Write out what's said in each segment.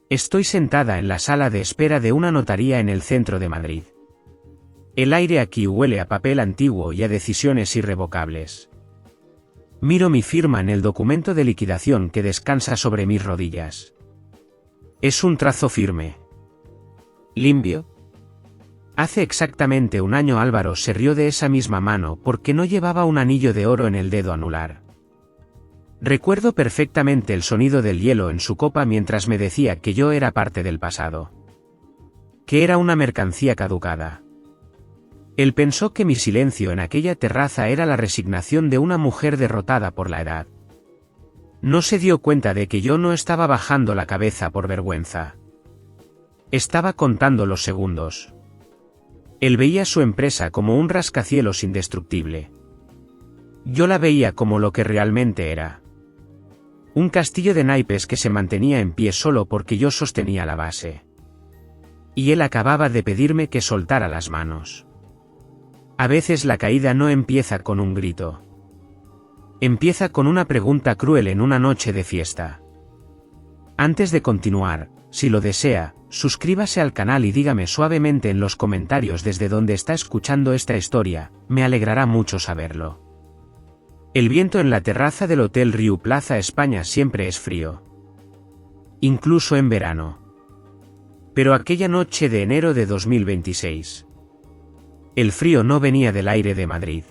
Estoy sentada en la sala de espera de una notaría en el centro de Madrid. El aire aquí huele a papel antiguo y a decisiones irrevocables. Miro mi firma en el documento de liquidación que descansa sobre mis rodillas. Es un trazo firme. ¿Limpio? Hace exactamente un año Álvaro se rió de esa misma mano porque no llevaba un anillo de oro en el dedo anular. Recuerdo perfectamente el sonido del hielo en su copa mientras me decía que yo era parte del pasado. Que era una mercancía caducada. Él pensó que mi silencio en aquella terraza era la resignación de una mujer derrotada por la edad. No se dio cuenta de que yo no estaba bajando la cabeza por vergüenza. Estaba contando los segundos. Él veía su empresa como un rascacielos indestructible. Yo la veía como lo que realmente era. Un castillo de naipes que se mantenía en pie solo porque yo sostenía la base. Y él acababa de pedirme que soltara las manos. A veces la caída no empieza con un grito. Empieza con una pregunta cruel en una noche de fiesta. Antes de continuar, si lo desea, suscríbase al canal y dígame suavemente en los comentarios desde donde está escuchando esta historia, me alegrará mucho saberlo. El viento en la terraza del Hotel Riu Plaza España siempre es frío. Incluso en verano. Pero aquella noche de enero de 2026. El frío no venía del aire de Madrid.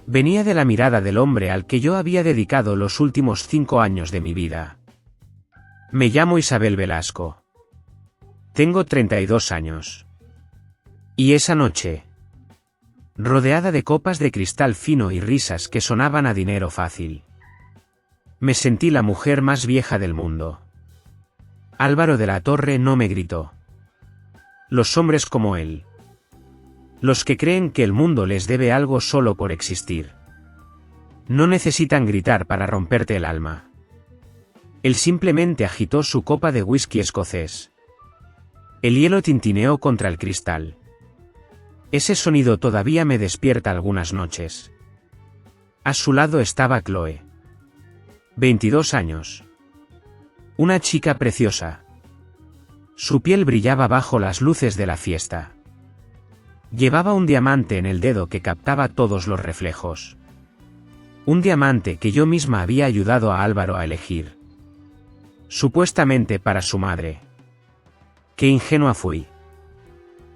Venía de la mirada del hombre al que yo había dedicado los últimos 5 años de mi vida. Me llamo Isabel Velasco. Tengo 32 años. Y esa noche, rodeada de copas de cristal fino y risas que sonaban a dinero fácil, me sentí la mujer más vieja del mundo. Álvaro de la Torre no me gritó. Los hombres como él. Los que creen que el mundo les debe algo solo por existir. No necesitan gritar para romperte el alma. Él simplemente agitó su copa de whisky escocés. El hielo tintineó contra el cristal. Ese sonido todavía me despierta algunas noches. A su lado estaba Chloe. 22 años. Una chica preciosa. Su piel brillaba bajo las luces de la fiesta. Llevaba un diamante en el dedo que captaba todos los reflejos. Un diamante que yo misma había ayudado a Álvaro a elegir. Supuestamente para su madre. Qué ingenua fui.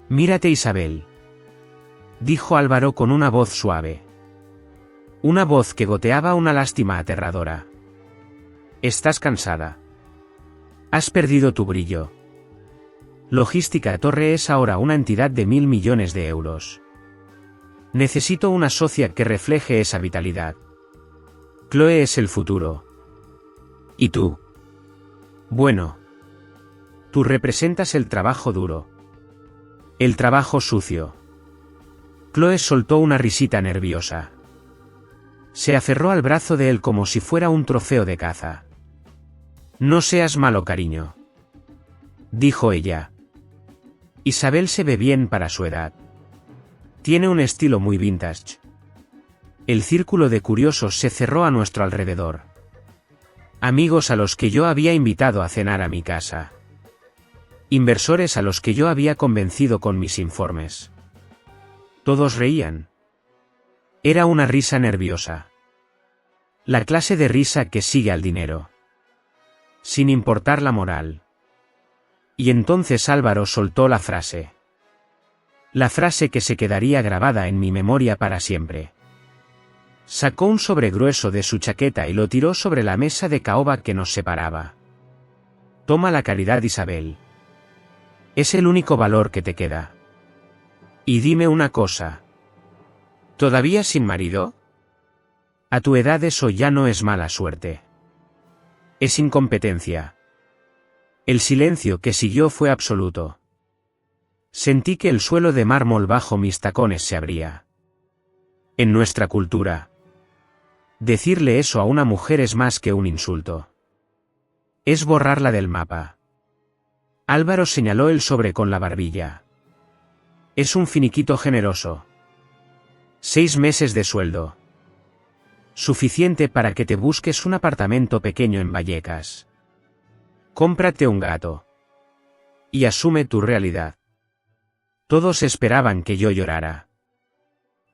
Mírate, Isabel. Dijo Álvaro con una voz suave. Una voz que goteaba una lástima aterradora. Estás cansada. Has perdido tu brillo. Logística Torre es ahora una entidad de 1.000 millones de euros. Necesito una socia que refleje esa vitalidad. Chloe es el futuro. ¿Y tú? Bueno. Tú representas el trabajo duro. El trabajo sucio. Chloe soltó una risita nerviosa. Se aferró al brazo de él como si fuera un trofeo de caza. No seas malo, cariño. Dijo ella. Isabel se ve bien para su edad. Tiene un estilo muy vintage. El círculo de curiosos se cerró a nuestro alrededor. Amigos a los que yo había invitado a cenar a mi casa. Inversores a los que yo había convencido con mis informes. Todos reían. Era una risa nerviosa. La clase de risa que sigue al dinero. Sin importar la moral. Y entonces Álvaro soltó la frase. La frase que se quedaría grabada en mi memoria para siempre. Sacó un sobre grueso de su chaqueta y lo tiró sobre la mesa de caoba que nos separaba. Toma la caridad, Isabel. Es el único valor que te queda. Y dime una cosa. ¿Todavía sin marido? A tu edad eso ya no es mala suerte. Es incompetencia. El silencio que siguió fue absoluto. Sentí que el suelo de mármol bajo mis tacones se abría. En nuestra cultura, decirle eso a una mujer es más que un insulto. Es borrarla del mapa. Álvaro señaló el sobre con la barbilla. Es un finiquito generoso. 6 meses de sueldo. Suficiente para que te busques un apartamento pequeño en Vallecas. Cómprate un gato. Y asume tu realidad. Todos esperaban que yo llorara.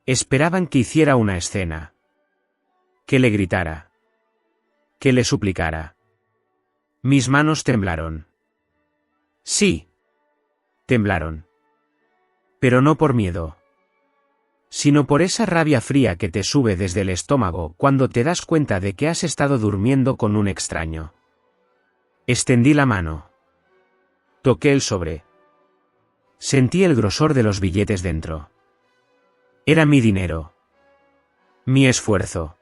Esperaban que hiciera una escena. Que le gritara. Que le suplicara. Mis manos temblaron. Sí. Temblaron. Pero no por miedo. Sino por esa rabia fría que te sube desde el estómago cuando te das cuenta de que has estado durmiendo con un extraño. Extendí la mano. Toqué el sobre. Sentí el grosor de los billetes dentro. Era mi dinero. Mi esfuerzo.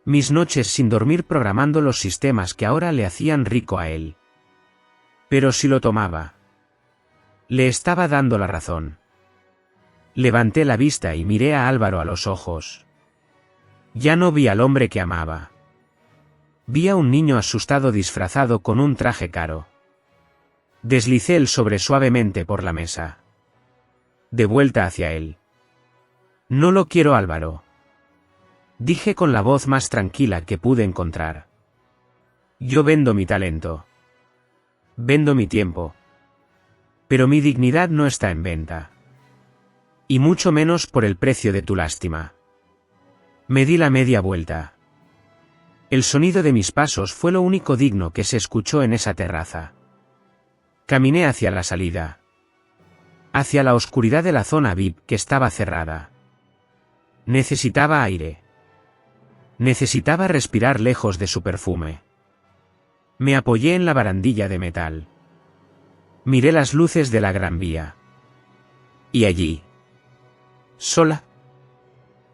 Mis noches sin dormir programando los sistemas que ahora le hacían rico a él. Pero si lo tomaba. Le estaba dando la razón. Levanté la vista y miré a Álvaro a los ojos. Ya no vi al hombre que amaba. Vi a un niño asustado disfrazado con un traje caro. Deslicé el sobre suavemente por la mesa. De vuelta hacia él. No lo quiero, Álvaro. Dije con la voz más tranquila que pude encontrar. Yo vendo mi talento. Vendo mi tiempo. Pero mi dignidad no está en venta. Y mucho menos por el precio de tu lástima. Me di la media vuelta. El sonido de mis pasos fue lo único digno que se escuchó en esa terraza. Caminé hacia la salida. Hacia la oscuridad de la zona VIP que estaba cerrada. Necesitaba aire. Necesitaba respirar lejos de su perfume. Me apoyé en la barandilla de metal. Miré las luces de la Gran Vía. Y allí. Sola.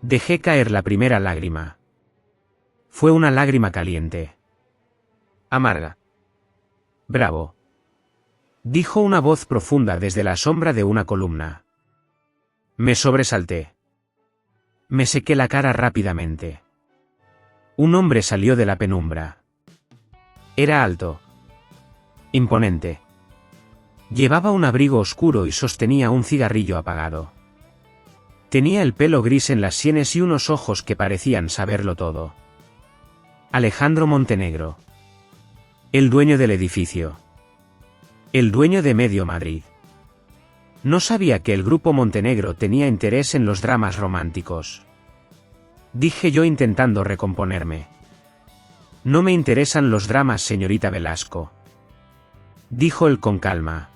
Dejé caer la primera lágrima. Fue una lágrima caliente. Amarga. Bravo. Dijo una voz profunda desde la sombra de una columna. Me sobresalté. Me sequé la cara rápidamente. Un hombre salió de la penumbra. Era alto. Imponente. Llevaba un abrigo oscuro y sostenía un cigarrillo apagado. Tenía el pelo gris en las sienes y unos ojos que parecían saberlo todo. Alejandro Montenegro. El dueño del edificio. El dueño de Medio Madrid. No sabía que el grupo Montenegro tenía interés en los dramas románticos. Dije yo intentando recomponerme. No me interesan los dramas, señorita Velasco. Dijo él con calma.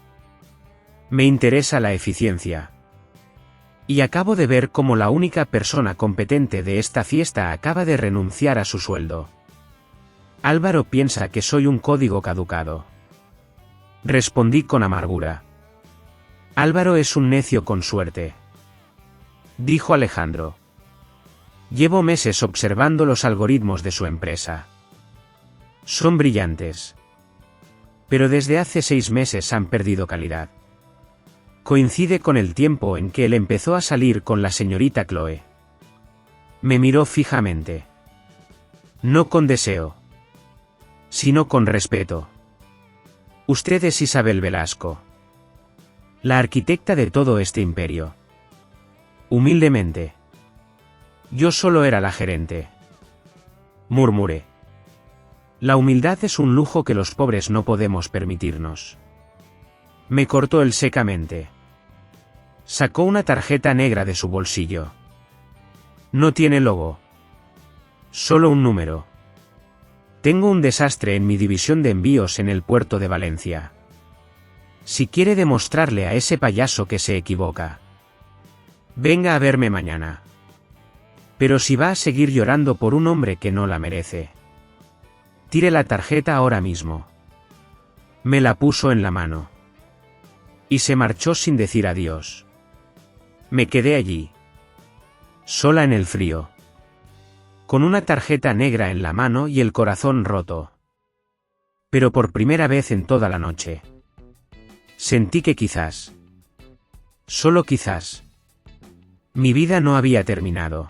Me interesa la eficiencia. Y acabo de ver cómo la única persona competente de esta fiesta acaba de renunciar a su sueldo. Álvaro piensa que soy un código caducado. Respondí con amargura. Álvaro es un necio con suerte. Dijo Alejandro. Llevo meses observando los algoritmos de su empresa. Son brillantes. Pero desde hace 6 meses han perdido calidad. Coincide con el tiempo en que él empezó a salir con la señorita Chloe. Me miró fijamente. No con deseo. Sino con respeto. Usted es Isabel Velasco. La arquitecta de todo este imperio. Humildemente. Yo solo era la gerente. Murmuré. La humildad es un lujo que los pobres no podemos permitirnos. Me cortó él secamente. Sacó una tarjeta negra de su bolsillo. No tiene logo. Solo un número. Tengo un desastre en mi división de envíos en el puerto de Valencia. Si quiere demostrarle a ese payaso que se equivoca. Venga a verme mañana. Pero si va a seguir llorando por un hombre que no la merece. Tire la tarjeta ahora mismo. Me la puso en la mano. Y se marchó sin decir adiós. Me quedé allí. Sola en el frío. Con una tarjeta negra en la mano y el corazón roto. Pero por primera vez en toda la noche. Sentí que quizás. Solo quizás. Mi vida no había terminado.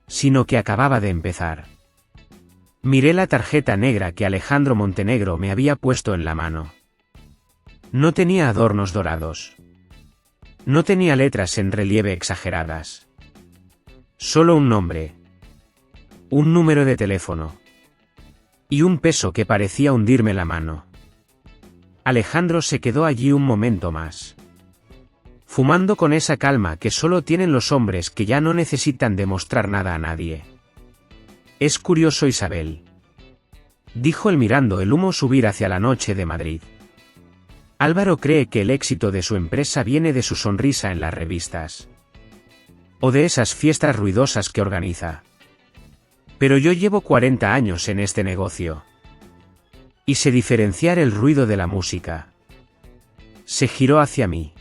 Sino que acababa de empezar. Miré la tarjeta negra que Alejandro Montenegro me había puesto en la mano. No tenía adornos dorados. No tenía letras en relieve exageradas. Solo un nombre. Un número de teléfono. y un peso que parecía hundirme la mano. Alejandro se quedó allí un momento más, fumando con esa calma que solo tienen los hombres que ya no necesitan demostrar nada a nadie. Es curioso, Isabel, dijo él mirando el humo subir hacia la noche de Madrid. Álvaro cree que el éxito de su empresa viene de su sonrisa en las revistas, o de esas fiestas ruidosas que organiza. Pero yo llevo 40 años en este negocio, y sé diferenciar el ruido de la música. Se giró hacia mí.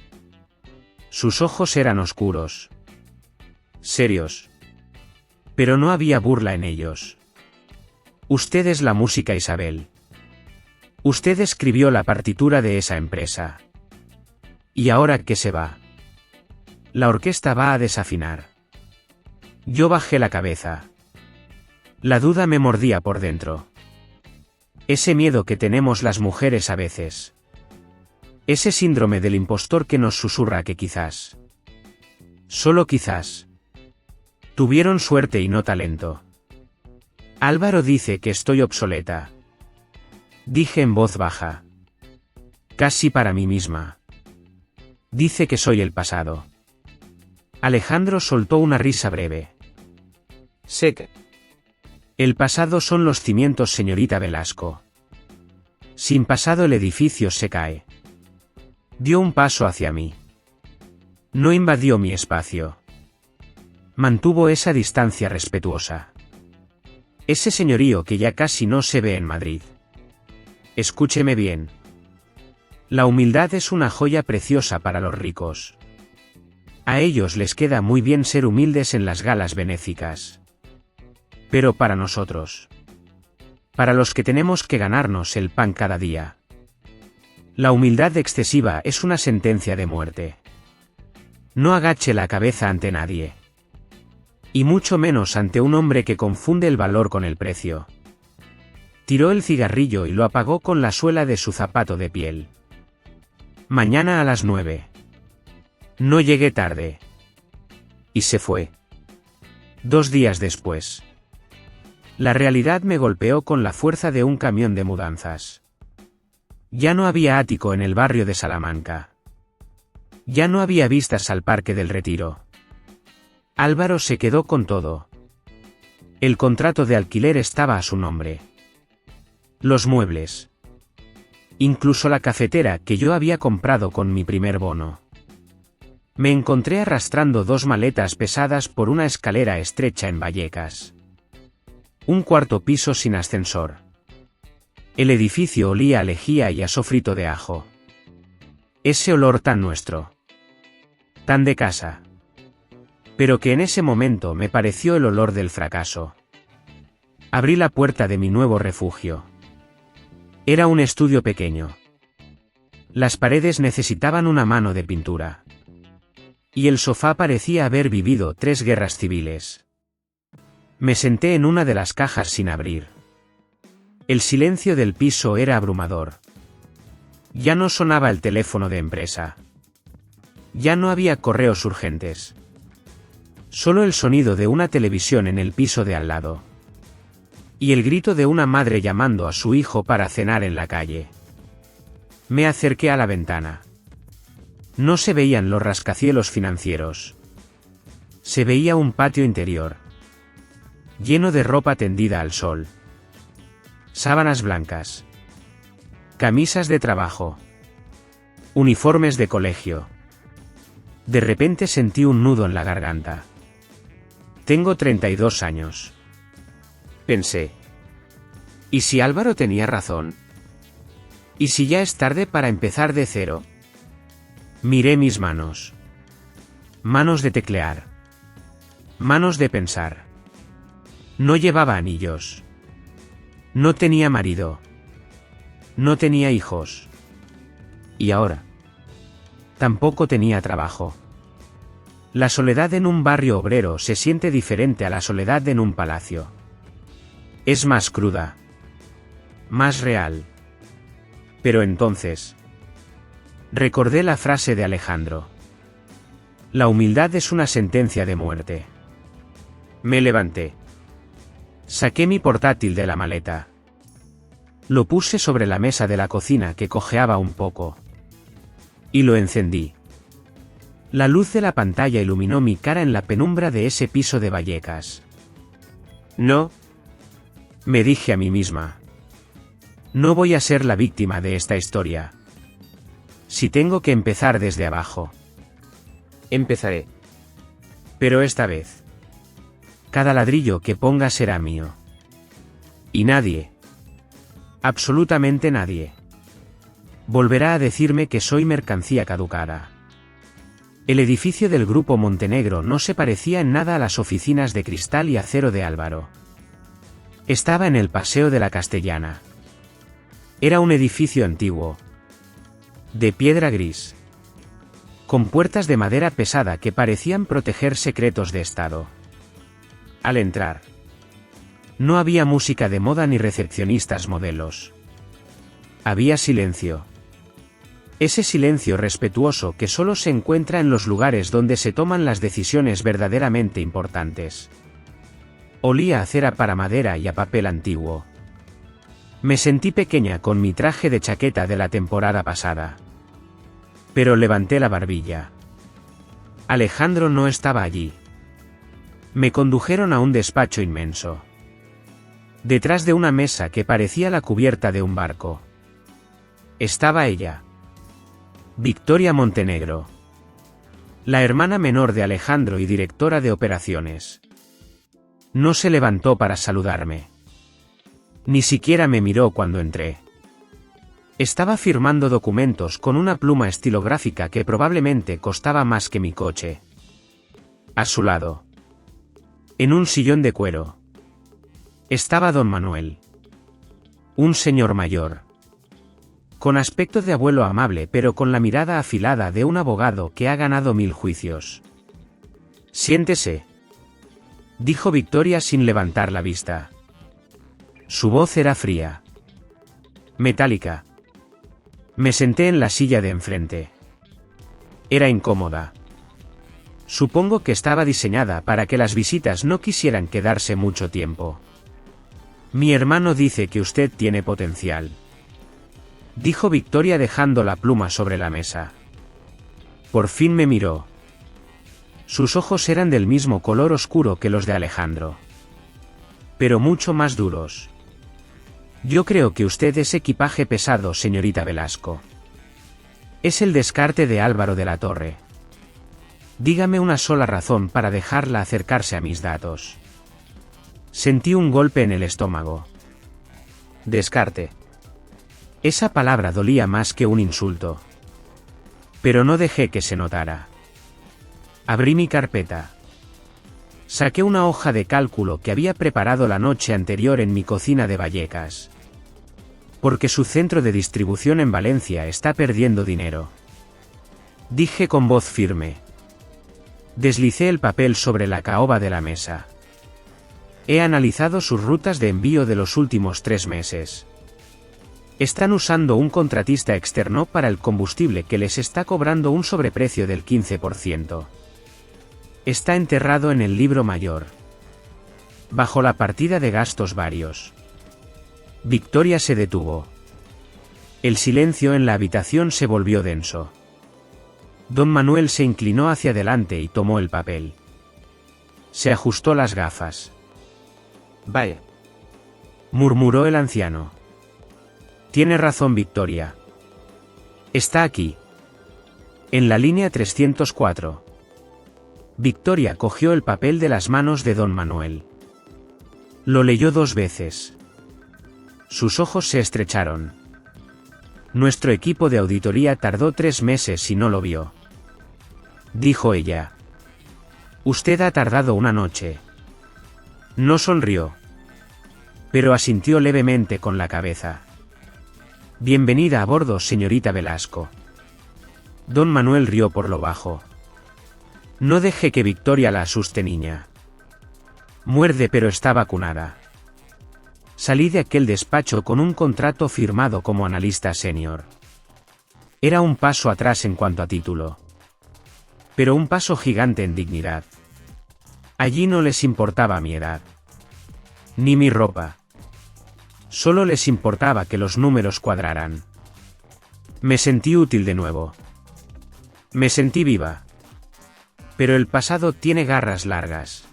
Sus ojos eran oscuros, serios, pero no había burla en ellos. Usted es la música, Isabel. Usted escribió la partitura de esa empresa. ¿Y ahora qué se va? La orquesta va a desafinar. Yo bajé la cabeza. La duda me mordía por dentro. Ese miedo que tenemos las mujeres a veces. Ese síndrome del impostor que nos susurra que quizás, solo quizás, tuvieron suerte y no talento. Álvaro dice que estoy obsoleta. Dije en voz baja. Casi para mí misma. Dice que soy el pasado. Alejandro soltó una risa breve. Sé que el pasado son los cimientos, señorita Velasco. Sin pasado el edificio se cae. Dio un paso hacia mí. No invadió mi espacio. Mantuvo esa distancia respetuosa. Ese señorío que ya casi no se ve en Madrid. Escúcheme bien. La humildad es una joya preciosa para los ricos. A ellos les queda muy bien ser humildes en las galas benéficas. Pero para nosotros, para los que tenemos que ganarnos el pan cada día, la humildad excesiva es una sentencia de muerte. No agache la cabeza ante nadie. Y mucho menos ante un hombre que confunde el valor con el precio. Tiró el cigarrillo y lo apagó con la suela de su zapato de piel. Mañana a las 9. No llegué tarde. Y se fue. 2 días después, la realidad me golpeó con la fuerza de un camión de mudanzas. Ya no había ático en el barrio de Salamanca. Ya no había vistas al Parque del Retiro. Álvaro se quedó con todo. El contrato de alquiler estaba a su nombre. Los muebles. Incluso la cafetera que yo había comprado con mi primer bono. Me encontré arrastrando 2 maletas pesadas por una escalera estrecha en Vallecas. Un 4º piso sin ascensor. El edificio olía a lejía y a sofrito de ajo. Ese olor tan nuestro. Tan de casa. Pero que en ese momento me pareció el olor del fracaso. Abrí la puerta de mi nuevo refugio. Era un estudio pequeño. Las paredes necesitaban una mano de pintura. Y el sofá parecía haber vivido 3 guerras civiles. Me senté en una de las cajas sin abrir. El silencio del piso era abrumador. Ya no sonaba el teléfono de empresa. Ya no había correos urgentes. Solo el sonido de una televisión en el piso de al lado. Y el grito de una madre llamando a su hijo para cenar en la calle. Me acerqué a la ventana. No se veían los rascacielos financieros. Se veía un patio interior, lleno de ropa tendida al sol. Sábanas blancas. Camisas de trabajo. Uniformes de colegio. De repente sentí un nudo en la garganta. Tengo 32 años. Pensé. ¿Y si Álvaro tenía razón? ¿Y si ya es tarde para empezar de cero? Miré mis manos. Manos de teclear. Manos de pensar. No llevaba anillos. No tenía marido. No tenía hijos. Y ahora, tampoco tenía trabajo. La soledad en un barrio obrero se siente diferente a la soledad en un palacio. Es más cruda. Más real. Pero entonces, recordé la frase de Alejandro. La humildad es una sentencia de muerte. Me levanté. Saqué mi portátil de la maleta. Lo puse sobre la mesa de la cocina que cojeaba un poco. Y lo encendí. La luz de la pantalla iluminó mi cara en la penumbra de ese piso de Vallecas. No, me dije a mí misma. No voy a ser la víctima de esta historia. Si tengo que empezar desde abajo, empezaré. Pero esta vez, cada ladrillo que ponga será mío. Y nadie, absolutamente nadie, volverá a decirme que soy mercancía caducada. El edificio del Grupo Montenegro no se parecía en nada a las oficinas de cristal y acero de Álvaro. Estaba en el Paseo de la Castellana. Era un edificio antiguo, de piedra gris, con puertas de madera pesada que parecían proteger secretos de Estado. Al entrar, no había música de moda ni recepcionistas modelos. Había silencio. Ese silencio respetuoso que solo se encuentra en los lugares donde se toman las decisiones verdaderamente importantes. Olía a cera para madera y a papel antiguo. Me sentí pequeña con mi traje de chaqueta de la temporada pasada. Pero levanté la barbilla. Alejandro no estaba allí. Me condujeron a un despacho inmenso. Detrás de una mesa que parecía la cubierta de un barco, estaba ella. Victoria Montenegro. La hermana menor de Alejandro y directora de operaciones. No se levantó para saludarme. Ni siquiera me miró cuando entré. Estaba firmando documentos con una pluma estilográfica que probablemente costaba más que mi coche. A su lado, en un sillón de cuero, estaba don Manuel. Un señor mayor, con aspecto de abuelo amable pero con la mirada afilada de un abogado que ha ganado 1000 juicios. Siéntese, dijo Victoria sin levantar la vista. Su voz era fría, metálica. Me senté en la silla de enfrente. Era incómoda. Supongo que estaba diseñada para que las visitas no quisieran quedarse mucho tiempo. Mi hermano dice que usted tiene potencial, dijo Victoria dejando la pluma sobre la mesa. Por fin me miró. Sus ojos eran del mismo color oscuro que los de Alejandro, pero mucho más duros. Yo creo que usted es equipaje pesado, señorita Velasco. Es el descarte de Álvaro de la Torre. Dígame una sola razón para dejarla acercarse a mis datos. Sentí un golpe en el estómago. Descarte. Esa palabra dolía más que un insulto. Pero no dejé que se notara. Abrí mi carpeta. Saqué una hoja de cálculo que había preparado la noche anterior en mi cocina de Vallecas. Porque su centro de distribución en Valencia está perdiendo dinero, dije con voz firme. Deslicé el papel sobre la caoba de la mesa. He analizado sus rutas de envío de los últimos 3 meses. Están usando un contratista externo para el combustible que les está cobrando un sobreprecio del 15%. Está enterrado en el libro mayor, bajo la partida de gastos varios. Victoria se detuvo. El silencio en la habitación se volvió denso. Don Manuel se inclinó hacia adelante y tomó el papel. Se ajustó las gafas. Vaya, murmuró el anciano. Tiene razón, Victoria. Está aquí, en la línea 304. Victoria cogió el papel de las manos de don Manuel. Lo leyó 2 veces. Sus ojos se estrecharon. Nuestro equipo de auditoría tardó 3 meses y no lo vio, dijo ella. Usted ha tardado una noche. No sonrió, pero asintió levemente con la cabeza. Bienvenida a bordo, señorita Velasco. Don Manuel rió por lo bajo. No deje que Victoria la asuste, niña. Muerde, pero está vacunada. Salí de aquel despacho con un contrato firmado como analista senior. Era un paso atrás en cuanto a título, pero un paso gigante en dignidad. Allí no les importaba mi edad, ni mi ropa. Solo les importaba que los números cuadraran. Me sentí útil de nuevo. Me sentí viva. Pero el pasado tiene garras largas.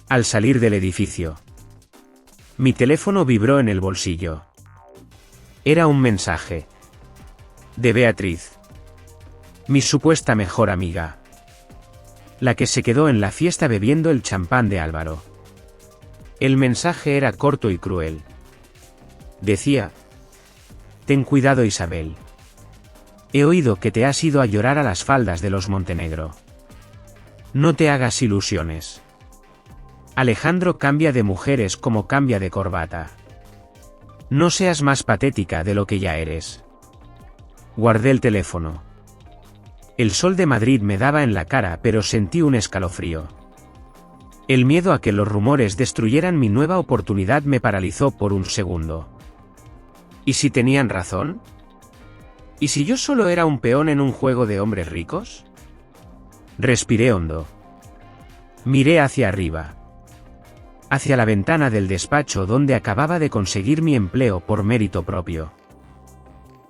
Al salir del edificio, mi teléfono vibró en el bolsillo. Era un mensaje. De Beatriz. Mi supuesta mejor amiga. La que se quedó en la fiesta bebiendo el champán de Álvaro. El mensaje era corto y cruel. Decía: ten cuidado, Isabel. He oído que te has ido a llorar a las faldas de los Montenegro. No te hagas ilusiones. Alejandro cambia de mujeres como cambia de corbata. No seas más patética de lo que ya eres. Guardé el teléfono. El sol de Madrid me daba en la cara, pero sentí un escalofrío. El miedo a que los rumores destruyeran mi nueva oportunidad me paralizó por un segundo. ¿Y si tenían razón? ¿Y si yo solo era un peón en un juego de hombres ricos? Respiré hondo. Miré hacia arriba. Hacia la ventana del despacho donde acababa de conseguir mi empleo por mérito propio.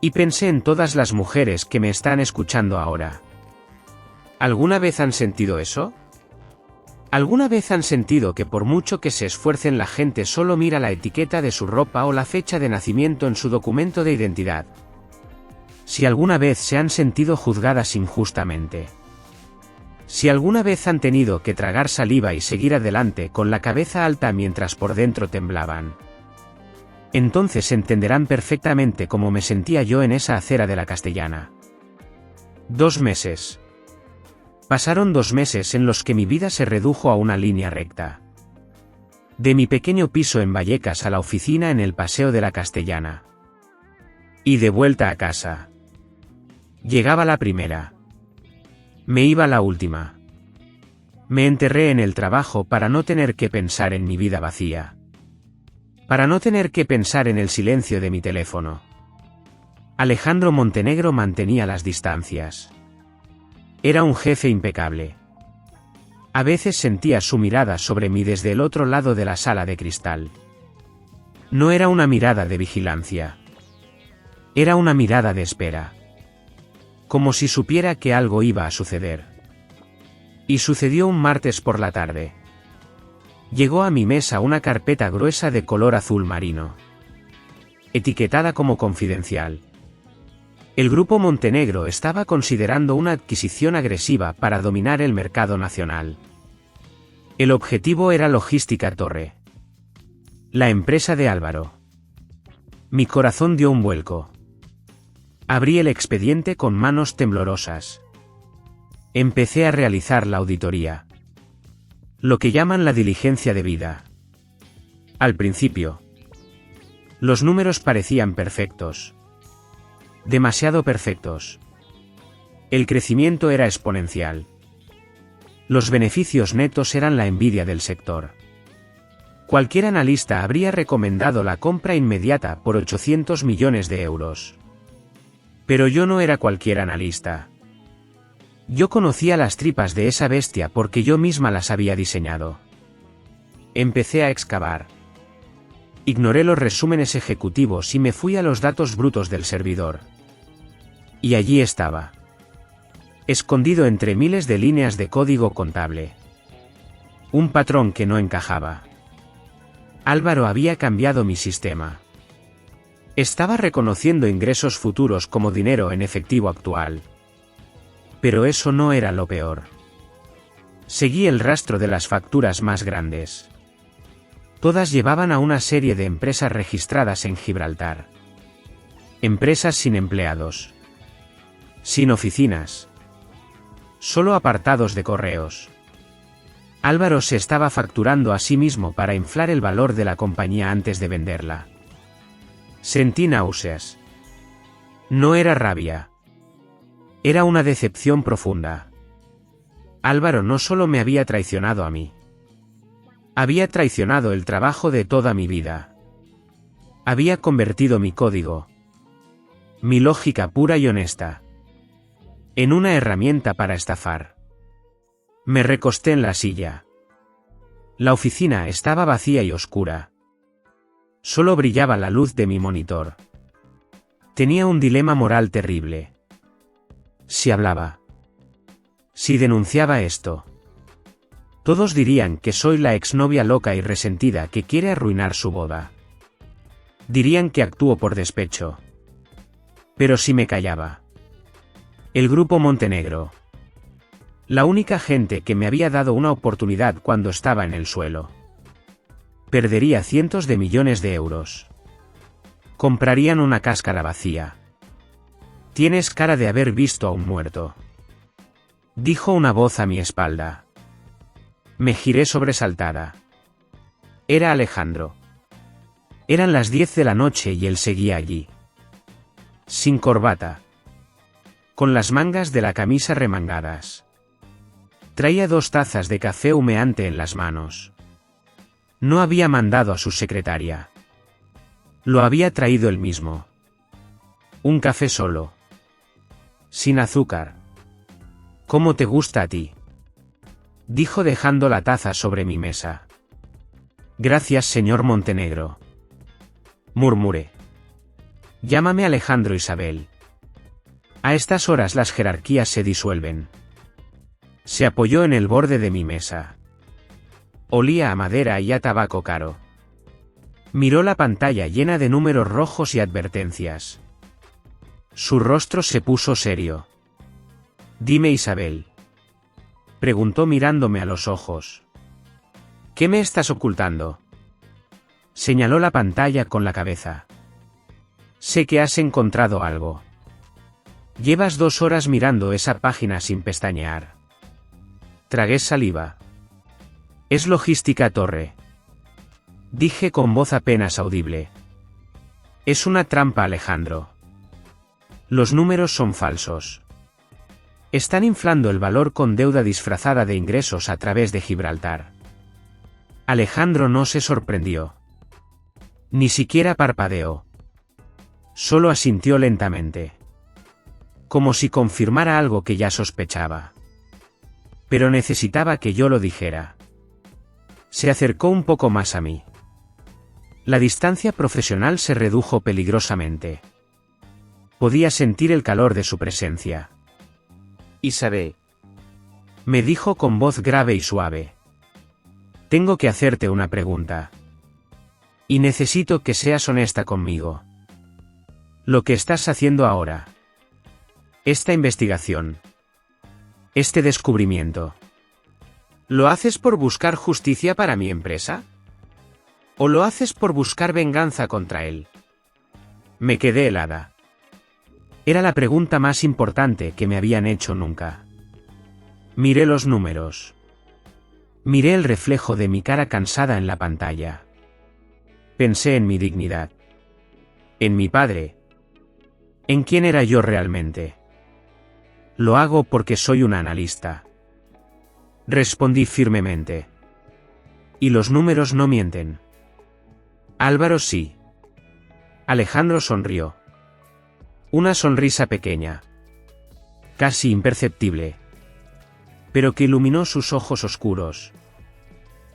Y pensé en todas las mujeres que me están escuchando ahora. ¿Alguna vez han sentido eso? ¿Alguna vez han sentido que por mucho que se esfuercen la gente solo mira la etiqueta de su ropa o la fecha de nacimiento en su documento de identidad? Si alguna vez se han sentido juzgadas injustamente. Si alguna vez han tenido que tragar saliva y seguir adelante con la cabeza alta mientras por dentro temblaban. Entonces entenderán perfectamente cómo me sentía yo en esa acera de la Castellana. 2 meses. Pasaron 2 meses en los que mi vida se redujo a una línea recta. De mi pequeño piso en Vallecas a la oficina en el Paseo de la Castellana. Y de vuelta a casa. Llegaba la primera. Me iba la última. Me enterré en el trabajo para no tener que pensar en mi vida vacía. Para no tener que pensar en el silencio de mi teléfono. Alejandro Montenegro mantenía las distancias. Era un jefe impecable. A veces sentía su mirada sobre mí desde el otro lado de la sala de cristal. No era una mirada de vigilancia. Era una mirada de espera. Como si supiera que algo iba a suceder. Y sucedió un martes por la tarde. Llegó a mi mesa una carpeta gruesa de color azul marino. Etiquetada como confidencial. El grupo Montenegro estaba considerando una adquisición agresiva para dominar el mercado nacional. El objetivo era Logística Torre. La empresa de Álvaro. Mi corazón dio un vuelco. Abrí el expediente con manos temblorosas. Empecé a realizar la auditoría. Lo que llaman la diligencia debida. Al principio, los números parecían perfectos. Demasiado perfectos. El crecimiento era exponencial. Los beneficios netos eran la envidia del sector. Cualquier analista habría recomendado la compra inmediata por 800 millones de euros. Pero yo no era cualquier analista. Yo conocía las tripas de esa bestia porque yo misma las había diseñado. Empecé a excavar. Ignoré los resúmenes ejecutivos y me fui a los datos brutos del servidor. Y allí estaba. Escondido entre miles de líneas de código contable. Un patrón que no encajaba. Álvaro había cambiado mi sistema. Estaba reconociendo ingresos futuros como dinero en efectivo actual. Pero eso no era lo peor. Seguí el rastro de las facturas más grandes. Todas llevaban a una serie de empresas registradas en Gibraltar. Empresas sin empleados. Sin oficinas. Solo apartados de correos. Álvaro se estaba facturando a sí mismo para inflar el valor de la compañía antes de venderla. Sentí náuseas. No era rabia. Era una decepción profunda. Álvaro no solo me había traicionado a mí. Había traicionado el trabajo de toda mi vida. Había convertido mi código, mi lógica pura y honesta, en una herramienta para estafar. Me recosté en la silla. La oficina estaba vacía y oscura. Solo brillaba la luz de mi monitor. Tenía un dilema moral terrible. Si hablaba. Si denunciaba esto. Todos dirían que soy la exnovia loca y resentida que quiere arruinar su boda. Dirían que actúo por despecho. Pero si me callaba. El grupo Montenegro. La única gente que me había dado una oportunidad cuando estaba en el suelo. Perdería cientos de millones de euros. Comprarían una cáscara vacía. Tienes cara de haber visto a un muerto. Dijo una voz a mi espalda. Me giré sobresaltada. Era Alejandro. Eran las 10 de la noche y él seguía allí. Sin corbata. Con las mangas de la camisa remangadas. Traía 2 tazas de café humeante en las manos. No había mandado a su secretaria. Lo había traído él mismo. Un café solo. Sin azúcar. ¿Cómo te gusta a ti? Dijo dejando la taza sobre mi mesa. Gracias, señor Montenegro. Murmuré. Llámame Alejandro, Isabel. A estas horas las jerarquías se disuelven. Se apoyó en el borde de mi mesa. Olía a madera y a tabaco caro. Miró la pantalla llena de números rojos y advertencias. Su rostro se puso serio. Dime, Isabel. Preguntó mirándome a los ojos. ¿Qué me estás ocultando? Señaló la pantalla con la cabeza. Sé que has encontrado algo. Llevas 2 horas mirando esa página sin pestañear. Tragué saliva. Es logística torre. Dije con voz apenas audible. Es una trampa, Alejandro. Los números son falsos. Están inflando el valor con deuda disfrazada de ingresos a través de Gibraltar. Alejandro no se sorprendió. Ni siquiera parpadeó. Solo asintió lentamente. Como si confirmara algo que ya sospechaba. Pero necesitaba que yo lo dijera. Se acercó un poco más a mí. La distancia profesional se redujo peligrosamente. Podía sentir el calor de su presencia. Isabel. Me dijo con voz grave y suave. Tengo que hacerte una pregunta. Y necesito que seas honesta conmigo. Lo que estás haciendo ahora. Esta investigación. Este descubrimiento. ¿Lo haces por buscar justicia para mi empresa? ¿O lo haces por buscar venganza contra él? Me quedé helada. Era la pregunta más importante que me habían hecho nunca. Miré los números. Miré el reflejo de mi cara cansada en la pantalla. Pensé en mi dignidad. En mi padre. ¿En quién era yo realmente? Lo hago porque soy un analista. Respondí firmemente. Y los números no mienten. Álvaro sí. Alejandro sonrió. Una sonrisa pequeña. Casi imperceptible. Pero que iluminó sus ojos oscuros.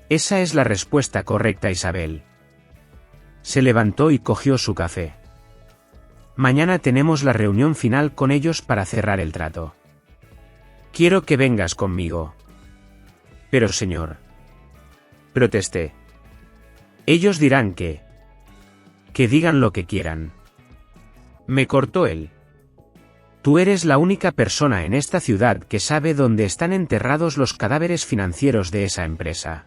Esa es la respuesta correcta, Isabel. Se levantó y cogió su café. Mañana tenemos la reunión final con ellos para cerrar el trato. Quiero que vengas conmigo. Pero señor. Protesté. Ellos dirán que digan lo que quieran. Me cortó él. Tú eres la única persona en esta ciudad que sabe dónde están enterrados los cadáveres financieros de esa empresa.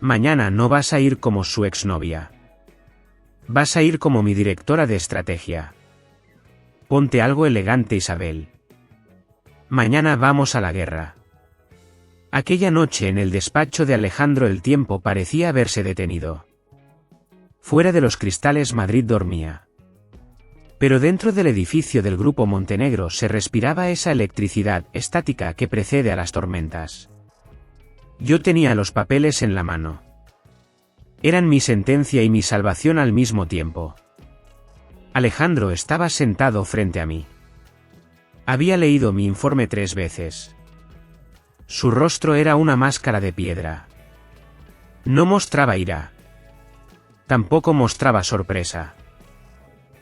Mañana no vas a ir como su exnovia. Vas a ir como mi directora de estrategia. Ponte algo elegante, Isabel. Mañana vamos a la guerra. Aquella noche en el despacho de Alejandro el tiempo parecía haberse detenido. Fuera de los cristales Madrid dormía. Pero dentro del edificio del Grupo Montenegro se respiraba esa electricidad estática que precede a las tormentas. Yo tenía los papeles en la mano. Eran mi sentencia y mi salvación al mismo tiempo. Alejandro estaba sentado frente a mí. Había leído mi informe 3 veces. Su rostro era una máscara de piedra. No mostraba ira. Tampoco mostraba sorpresa.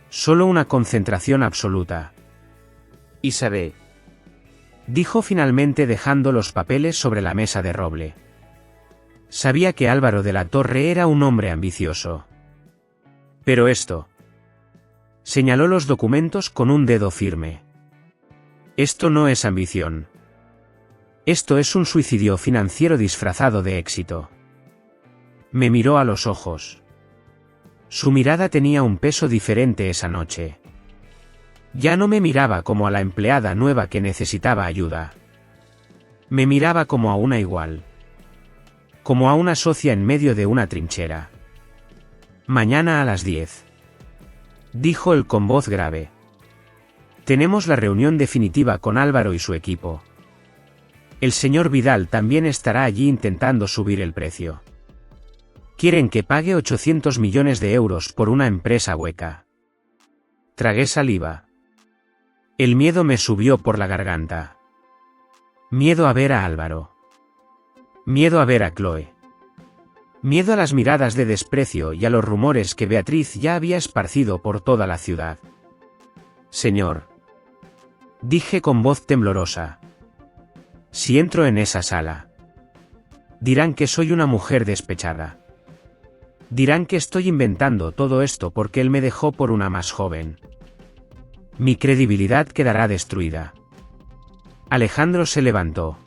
Solo una concentración absoluta. Isabel, Dijo finalmente dejando los papeles sobre la mesa de roble. Sabía que Álvaro de la Torre era un hombre ambicioso. Pero esto. Señaló los documentos con un dedo firme. Esto no es ambición. Esto es un suicidio financiero disfrazado de éxito. Me miró a los ojos. Su mirada tenía un peso diferente esa noche. Ya no me miraba como a la empleada nueva que necesitaba ayuda. Me miraba como a una igual. Como a una socia en medio de una trinchera. Mañana a las 10. Dijo él con voz grave. Tenemos la reunión definitiva con Álvaro y su equipo. El señor Vidal también estará allí intentando subir el precio. Quieren que pague 800 millones de euros por una empresa hueca. Tragué saliva. El miedo me subió por la garganta. Miedo a ver a Álvaro. Miedo a ver a Chloe. Miedo a las miradas de desprecio y a los rumores que Beatriz ya había esparcido por toda la ciudad. Señor. Dije con voz temblorosa. Si entro en esa sala. Dirán que soy una mujer despechada. Dirán que estoy inventando todo esto porque él me dejó por una más joven. Mi credibilidad quedará destruida. Alejandro se levantó.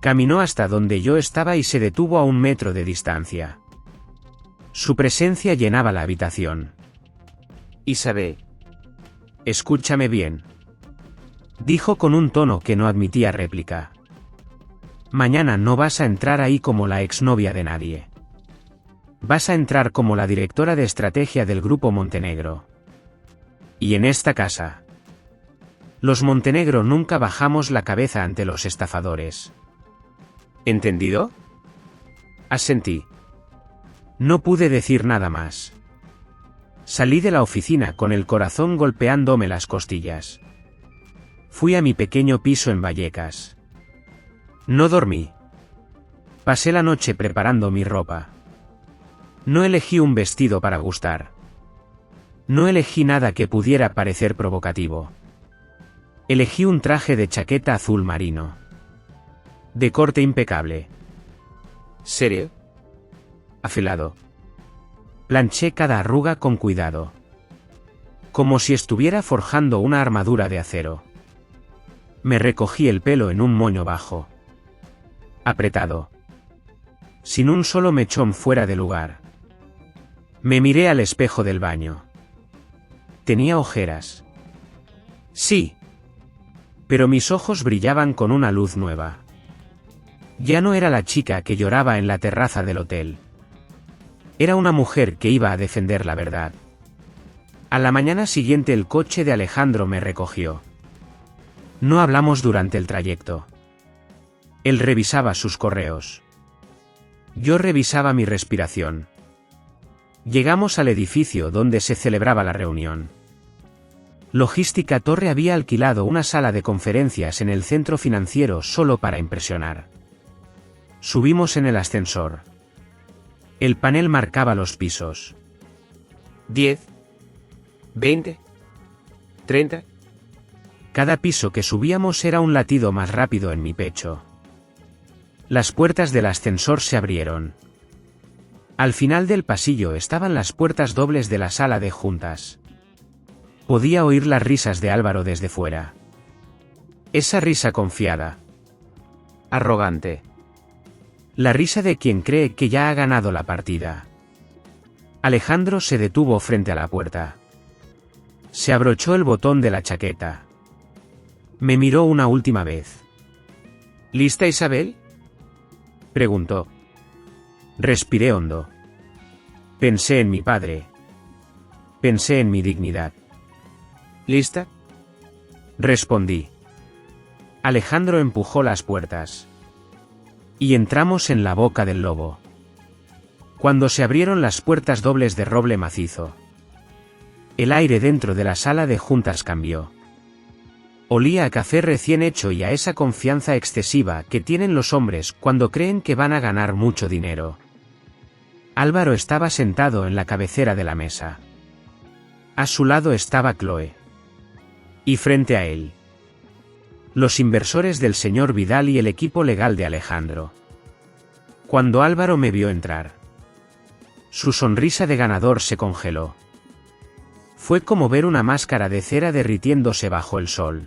Caminó hasta donde yo estaba y se detuvo a 1 metro de distancia. Su presencia llenaba la habitación. Isabel, Escúchame bien. Dijo con un tono que no admitía réplica. Mañana no vas a entrar ahí como la exnovia de nadie. Vas a entrar como la directora de estrategia del Grupo Montenegro. Y en esta casa. Los Montenegro nunca bajamos la cabeza ante los estafadores. ¿entendido? Asentí. No pude decir nada más. Salí de la oficina con el corazón golpeándome las costillas. Fui a mi pequeño piso en Vallecas. No dormí. Pasé la noche preparando mi ropa. No elegí un vestido para gustar. No elegí nada que pudiera parecer provocativo. Elegí un traje de chaqueta azul marino. De corte impecable. ¿Serio? Afilado. Planché cada arruga con cuidado. Como si estuviera forjando una armadura de acero. Me recogí el pelo en un moño bajo. Apretado. Sin un solo mechón fuera de lugar. Me miré al espejo del baño. Tenía ojeras. Sí. Pero mis ojos brillaban con una luz nueva. Ya no era la chica que lloraba en la terraza del hotel. Era una mujer que iba a defender la verdad. A la mañana siguiente el coche de Alejandro me recogió. No hablamos durante el trayecto. Él revisaba sus correos. Yo revisaba mi respiración. Llegamos al edificio donde se celebraba la reunión. Logística Torre había alquilado una sala de conferencias en el centro financiero solo para impresionar. Subimos en el ascensor. El panel marcaba los pisos. 10, 20, 30. Cada piso que subíamos era un latido más rápido en mi pecho. Las puertas del ascensor se abrieron. Al final del pasillo estaban las puertas dobles de la sala de juntas. Podía oír las risas de Álvaro desde fuera. Esa risa confiada. Arrogante. La risa de quien cree que ya ha ganado la partida. Alejandro se detuvo frente a la puerta. Se abrochó el botón de la chaqueta. Me miró una última vez. ¿Lista, Isabel? Preguntó. Respiré hondo. Pensé en mi padre. Pensé en mi dignidad. ¿Lista? Respondí. Alejandro empujó las puertas. Y entramos en la boca del lobo. Cuando se abrieron las puertas dobles de roble macizo, el aire dentro de la sala de juntas cambió. Olía a café recién hecho y a esa confianza excesiva que tienen los hombres cuando creen que van a ganar mucho dinero. Álvaro estaba sentado en la cabecera de la mesa. A su lado estaba Chloe. Y frente a él, los inversores del señor Vidal y el equipo legal de Alejandro. Cuando Álvaro me vio entrar, su sonrisa de ganador se congeló. Fue como ver una máscara de cera derritiéndose bajo el sol.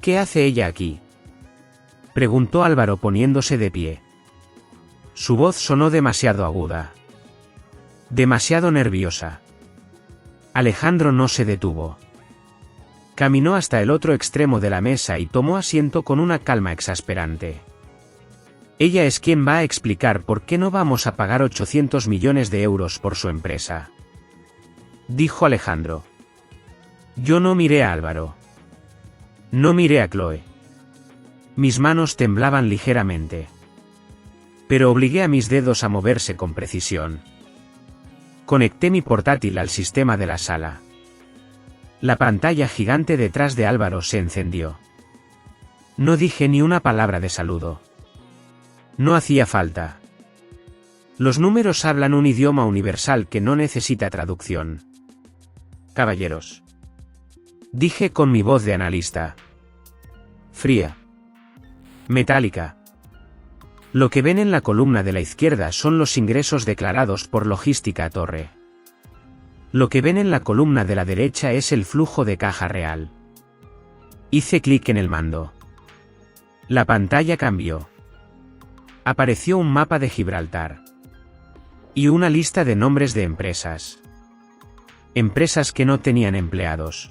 ¿Qué hace ella aquí?, preguntó Álvaro poniéndose de pie. Su voz sonó demasiado aguda. Demasiado nerviosa. Alejandro no se detuvo. Caminó hasta el otro extremo de la mesa y tomó asiento con una calma exasperante. Ella es quien va a explicar por qué no vamos a pagar 800 millones de euros por su empresa, dijo Alejandro. Yo no miré a Álvaro. No miré a Chloe. Mis manos temblaban ligeramente. Pero obligué a mis dedos a moverse con precisión. Conecté mi portátil al sistema de la sala. La pantalla gigante detrás de Álvaro se encendió. No dije ni una palabra de saludo. No hacía falta. Los números hablan un idioma universal que no necesita traducción. Caballeros, dije con mi voz de analista. Fría. Metálica. Lo que ven en la columna de la izquierda son los ingresos declarados por Logística Torre. Lo que ven en la columna de la derecha es el flujo de caja real. Hice clic en el mando. La pantalla cambió. Apareció un mapa de Gibraltar. Y una lista de nombres de empresas. Empresas que no tenían empleados.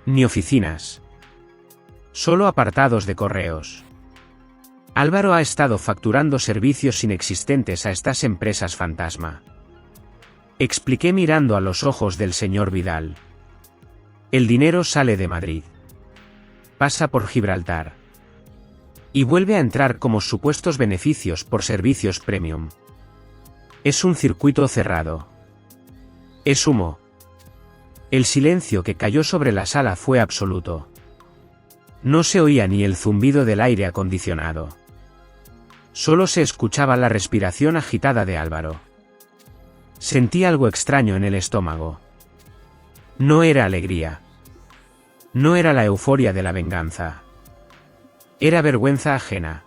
Ni oficinas. Solo apartados de correos. Álvaro ha estado facturando servicios inexistentes a estas empresas fantasma. Expliqué mirando a los ojos del señor Vidal. El dinero sale de Madrid. Pasa por Gibraltar. Y vuelve a entrar como supuestos beneficios por servicios premium. Es un circuito cerrado. Es humo. El silencio que cayó sobre la sala fue absoluto. No se oía ni el zumbido del aire acondicionado. Solo se escuchaba la respiración agitada de Álvaro. Sentí algo extraño en el estómago. No era alegría. No era la euforia de la venganza. Era vergüenza ajena.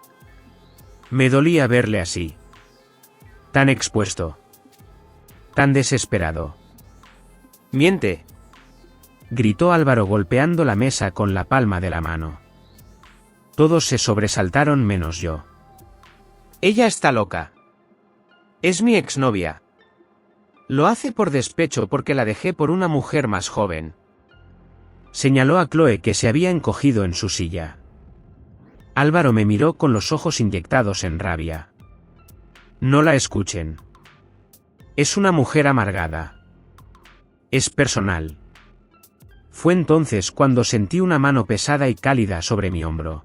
Me dolía verle así. Tan expuesto. Tan desesperado. Miente, gritó Álvaro golpeando la mesa con la palma de la mano. Todos se sobresaltaron menos yo. ella está loca. Es mi exnovia. Lo hace por despecho porque la dejé por una mujer más joven. Señaló a Chloe que se había encogido en su silla. Álvaro me miró con los ojos inyectados en rabia. No la escuchen. Es una mujer amargada. Es personal. Fue entonces cuando sentí una mano pesada y cálida sobre mi hombro.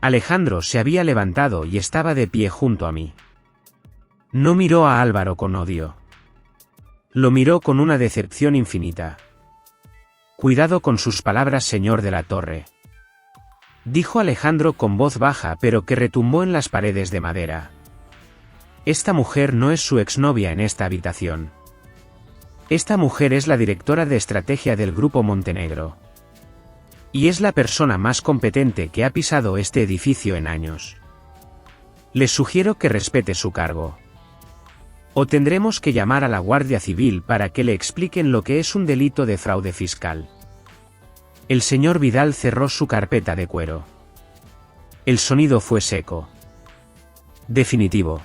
Alejandro se había levantado y estaba de pie junto a mí. No miró a Álvaro con odio. Lo miró con una decepción infinita. Cuidado con sus palabras, señor de la Torre, dijo Alejandro con voz baja pero que retumbó en las paredes de madera. Esta mujer no es su exnovia en esta habitación. Esta mujer es la directora de estrategia del Grupo Montenegro. Y es la persona más competente que ha pisado este edificio en años. Les sugiero que respete su cargo. O tendremos que llamar a la Guardia Civil para que le expliquen lo que es un delito de fraude fiscal. El señor Vidal cerró su carpeta de cuero. El sonido fue seco. Definitivo.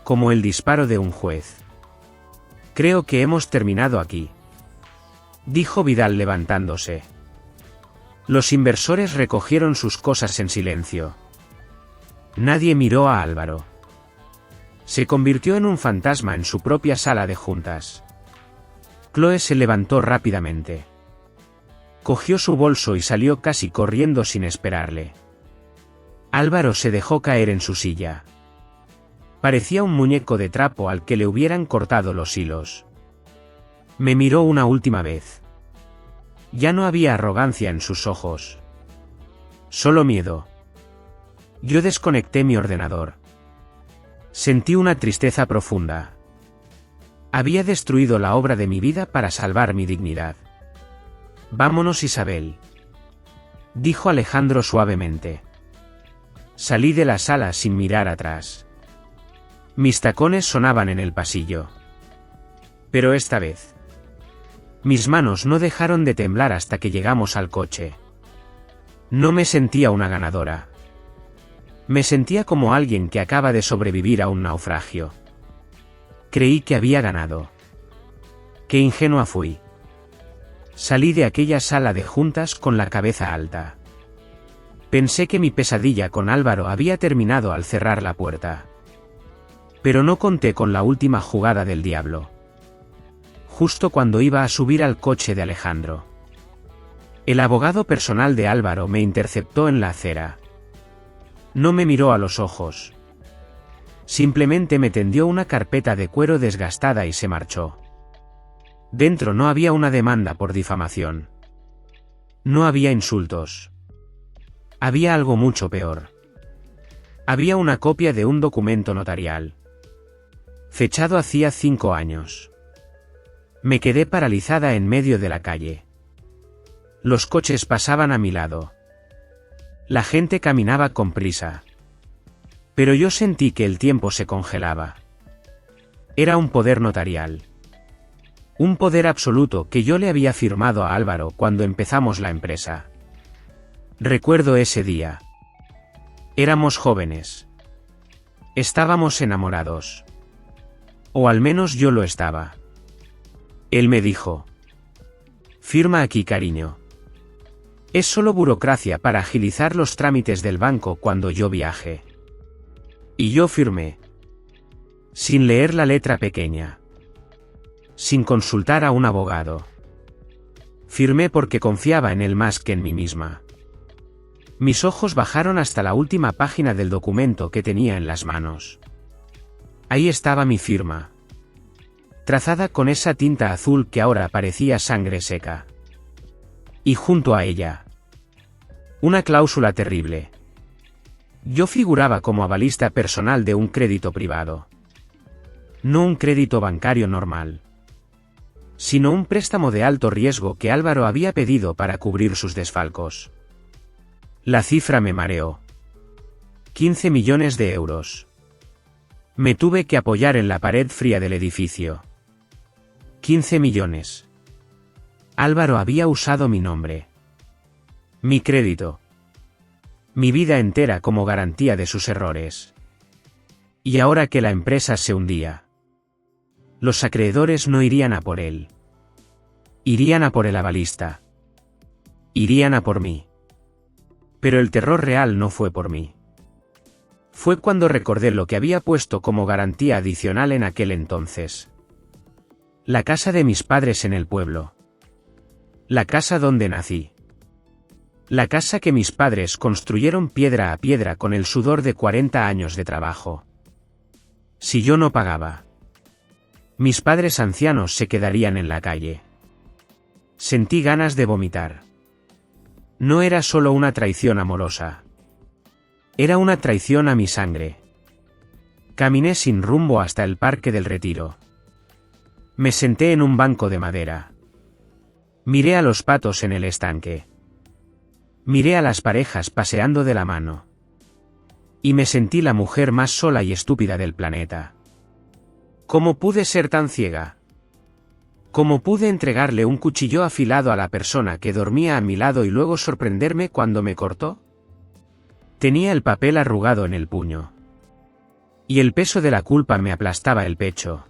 Como el disparo de un juez. Creo que hemos terminado aquí, dijo Vidal levantándose. Los inversores recogieron sus cosas en silencio. Nadie miró a Álvaro. Se convirtió en un fantasma en su propia sala de juntas. Chloe se levantó rápidamente. Cogió su bolso y salió casi corriendo sin esperarle. Álvaro se dejó caer en su silla. Parecía un muñeco de trapo al que le hubieran cortado los hilos. Me miró una última vez. Ya no había arrogancia en sus ojos. Solo miedo. Yo desconecté mi ordenador. Sentí una tristeza profunda. Había destruido la obra de mi vida para salvar mi dignidad. Vámonos, Isabel, dijo Alejandro suavemente. Salí de la sala sin mirar atrás. Mis tacones sonaban en el pasillo. Pero esta vez, mis manos no dejaron de temblar hasta que llegamos al coche. No me sentía una ganadora. Me sentía como alguien que acaba de sobrevivir a un naufragio. Creí que había ganado. Qué ingenua fui. Salí de aquella sala de juntas con la cabeza alta. Pensé que mi pesadilla con Álvaro había terminado al cerrar la puerta. Pero no conté con la última jugada del diablo. Justo cuando iba a subir al coche de Alejandro, el abogado personal de Álvaro me interceptó en la acera. No me miró a los ojos. Simplemente me tendió una carpeta de cuero desgastada y se marchó. Dentro no había una demanda por difamación. No había insultos. Había algo mucho peor. Había una copia de un documento notarial. Fechado hacía 5 años. Me quedé paralizada en medio de la calle. Los coches pasaban a mi lado. La gente caminaba con prisa. Pero yo sentí que el tiempo se congelaba. Era un poder notarial. Un poder absoluto que yo le había firmado a Álvaro cuando empezamos la empresa. Recuerdo ese día. Éramos jóvenes. Estábamos enamorados. O al menos yo lo estaba. Él me dijo: firma aquí, cariño. Es solo burocracia para agilizar los trámites del banco cuando yo viaje. Y yo firmé. Sin leer la letra pequeña. Sin consultar a un abogado. Firmé porque confiaba en él más que en mí misma. Mis ojos bajaron hasta la última página del documento que tenía en las manos. Ahí estaba mi firma. Trazada con esa tinta azul que ahora parecía sangre seca. Y junto a ella, una cláusula terrible. Yo figuraba como avalista personal de un crédito privado. No un crédito bancario normal, sino un préstamo de alto riesgo que Álvaro había pedido para cubrir sus desfalcos. La cifra me mareó. 15 millones de euros. Me tuve que apoyar en la pared fría del edificio. 15 millones. Álvaro había usado mi nombre. Mi crédito. Mi vida entera como garantía de sus errores. Y ahora que la empresa se hundía, los acreedores no irían a por él. Irían a por el avalista. Irían a por mí. Pero el terror real no fue por mí. Fue cuando recordé lo que había puesto como garantía adicional en aquel entonces. La casa de mis padres en el pueblo. La casa donde nací. La casa que mis padres construyeron piedra a piedra con el sudor de 40 años de trabajo. Si yo no pagaba, mis padres ancianos se quedarían en la calle. Sentí ganas de vomitar. No era solo una traición amorosa. Era una traición a mi sangre. Caminé sin rumbo hasta el Parque del Retiro. Me senté en un banco de madera. Miré a los patos en el estanque. Miré a las parejas paseando de la mano. Y me sentí la mujer más sola y estúpida del planeta. ¿Cómo pude ser tan ciega? ¿Cómo pude entregarle un cuchillo afilado a la persona que dormía a mi lado y luego sorprenderme cuando me cortó? Tenía el papel arrugado en el puño. Y el peso de la culpa me aplastaba el pecho.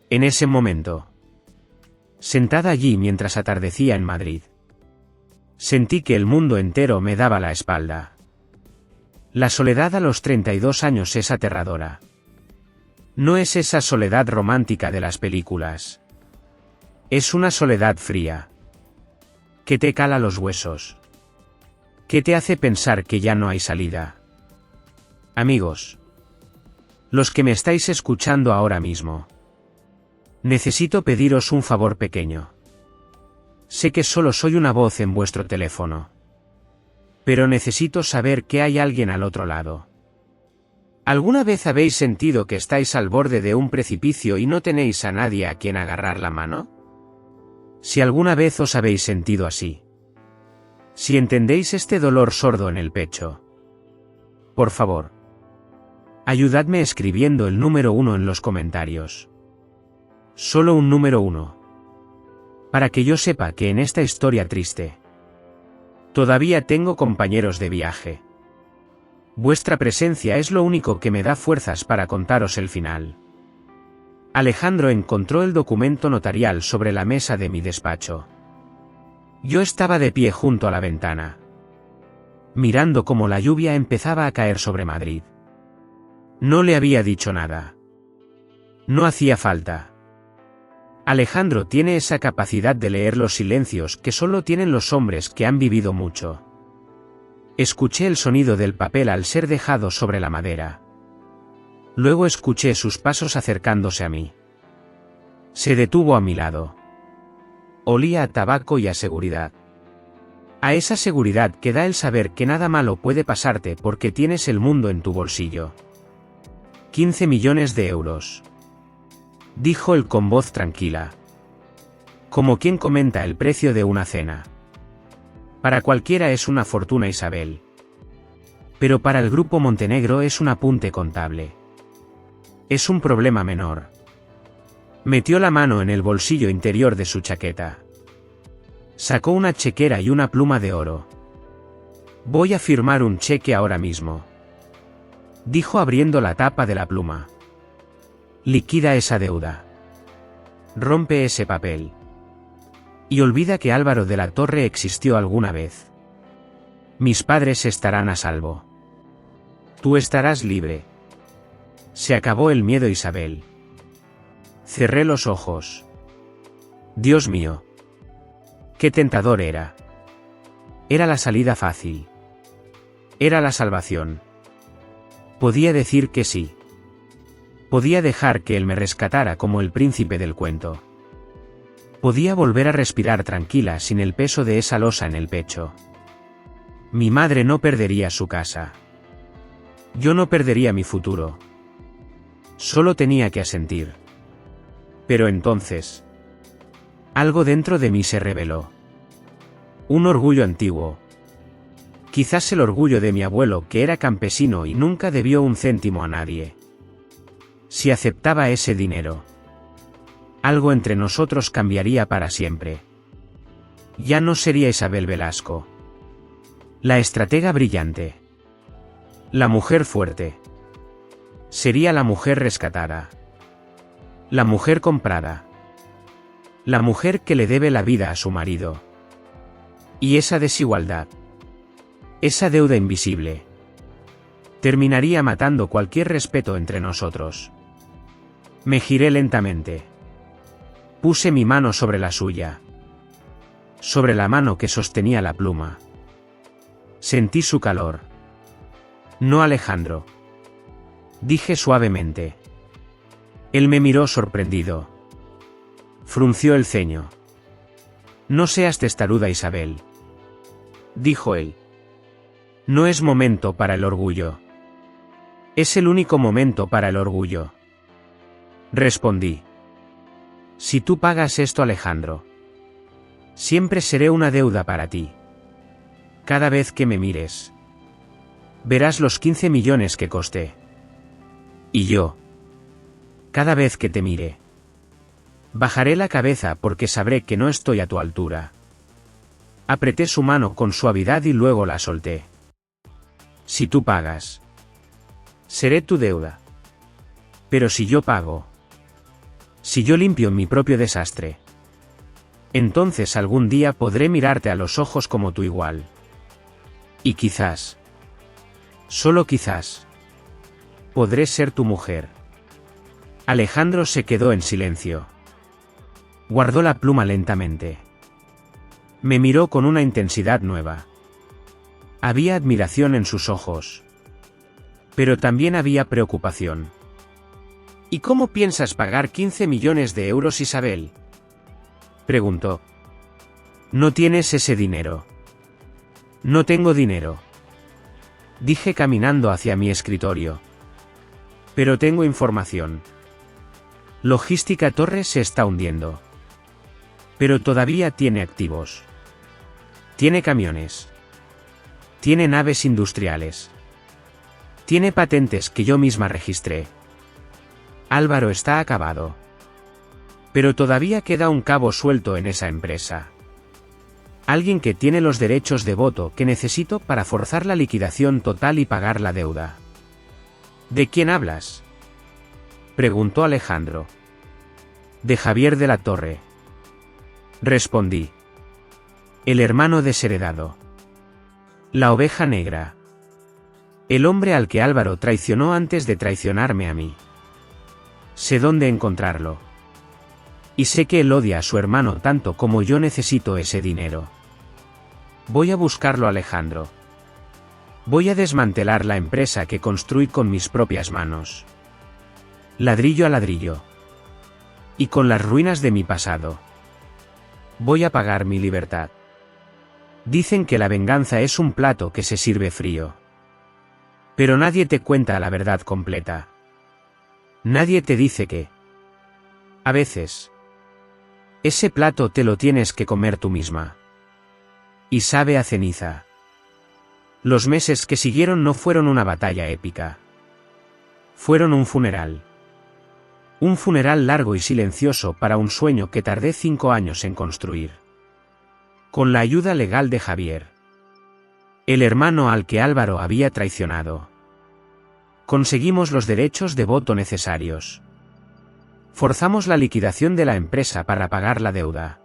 En ese momento, sentada allí mientras atardecía en Madrid, sentí que el mundo entero me daba la espalda. La soledad a los 32 años es aterradora. No es esa soledad romántica de las películas. Es una soledad fría, que te cala los huesos, que te hace pensar que ya no hay salida. Amigos, los que me estáis escuchando ahora mismo, necesito pediros un favor pequeño. Sé que solo soy una voz en vuestro teléfono, pero necesito saber que hay alguien al otro lado. ¿Alguna vez habéis sentido que estáis al borde de un precipicio y no tenéis a nadie a quien agarrar la mano? Si alguna vez os habéis sentido así. Si entendéis este dolor sordo en el pecho. Por favor. Ayudadme escribiendo el número 1 en los comentarios. Solo un número 1. Para que yo sepa que en esta historia triste todavía tengo compañeros de viaje. Vuestra presencia es lo único que me da fuerzas para contaros el final. Alejandro encontró el documento notarial sobre la mesa de mi despacho. Yo estaba de pie junto a la ventana, mirando cómo la lluvia empezaba a caer sobre Madrid. No le había dicho nada. No hacía falta. Alejandro tiene esa capacidad de leer los silencios que solo tienen los hombres que han vivido mucho. Escuché el sonido del papel al ser dejado sobre la madera. Luego escuché sus pasos acercándose a mí. Se detuvo a mi lado. Olía a tabaco y a seguridad. A esa seguridad que da el saber que nada malo puede pasarte porque tienes el mundo en tu bolsillo. 15 millones de euros. Dijo él con voz tranquila. Como quien comenta el precio de una cena. Para cualquiera es una fortuna, Isabel. Pero para el Grupo Montenegro es un apunte contable. Es un problema menor. Metió la mano en el bolsillo interior de su chaqueta. Sacó una chequera y una pluma de oro. Voy a firmar un cheque ahora mismo. Dijo abriendo la tapa de la pluma. Liquida esa deuda. Rompe ese papel. Y olvida que Álvaro de la Torre existió alguna vez. Mis padres estarán a salvo. Tú estarás libre. Se acabó el miedo, Isabel. Cerré los ojos. Dios mío. Qué tentador era. Era la salida fácil. Era la salvación. Podía decir que sí. Podía dejar que él me rescatara como el príncipe del cuento. Podía volver a respirar tranquila sin el peso de esa losa en el pecho. Mi madre no perdería su casa. Yo no perdería mi futuro. Solo tenía que asentir. Pero entonces, algo dentro de mí se reveló. Un orgullo antiguo. Quizás el orgullo de mi abuelo, que era campesino y nunca debió un céntimo a nadie. Si aceptaba ese dinero, algo entre nosotros cambiaría para siempre. Ya no sería Isabel Velasco, la estratega brillante, la mujer fuerte. Sería la mujer rescatada, la mujer comprada, la mujer que le debe la vida a su marido. Y esa desigualdad, esa deuda invisible, terminaría matando cualquier respeto entre nosotros. Me giré lentamente. Puse mi mano sobre la suya. Sobre la mano que sostenía la pluma. Sentí su calor. No, Alejandro. Dije suavemente. Él me miró sorprendido. Frunció el ceño. No seas testaruda, Isabel. Dijo él. No es momento para el orgullo. Es el único momento para el orgullo. Respondí. Si tú pagas esto, Alejandro, siempre seré una deuda para ti. Cada vez que me mires, verás los 15 millones que costé. Y yo, cada vez que te mire, bajaré la cabeza porque sabré que no estoy a tu altura. Apreté su mano con suavidad y luego la solté. Si tú pagas, seré tu deuda. Pero si yo pago, si yo limpio mi propio desastre, entonces algún día podré mirarte a los ojos como tu igual. Y quizás, solo quizás, podré ser tu mujer. Alejandro se quedó en silencio. Guardó la pluma lentamente. Me miró con una intensidad nueva. Había admiración en sus ojos. Pero también había preocupación. ¿Y cómo piensas pagar 15 millones de euros, Isabel? Preguntó. No tienes ese dinero. No tengo dinero. Dije caminando hacia mi escritorio. Pero tengo información. Logística Torres se está hundiendo. Pero todavía tiene activos. Tiene camiones. Tiene naves industriales. Tiene patentes que yo misma registré. Álvaro está acabado. Pero todavía queda un cabo suelto en esa empresa. Alguien que tiene los derechos de voto que necesito para forzar la liquidación total y pagar la deuda. ¿De quién hablas?, preguntó Alejandro. De Javier de la Torre. Respondí. El hermano desheredado. La oveja negra. El hombre al que Álvaro traicionó antes de traicionarme a mí. Sé dónde encontrarlo. Y sé que él odia a su hermano tanto como yo necesito ese dinero. Voy a buscarlo, Alejandro. Voy a desmantelar la empresa que construí con mis propias manos. Ladrillo a ladrillo. Y con las ruinas de mi pasado. Voy a pagar mi libertad. Dicen que la venganza es un plato que se sirve frío. Pero nadie te cuenta la verdad completa. Nadie te dice que, a veces, ese plato te lo tienes que comer tú misma. Y sabe a ceniza. Los meses que siguieron no fueron una batalla épica. Fueron un funeral. Un funeral largo y silencioso para un sueño que tardé 5 años en construir. Con la ayuda legal de Javier. El hermano al que Álvaro había traicionado. Conseguimos los derechos de voto necesarios. Forzamos la liquidación de la empresa para pagar la deuda.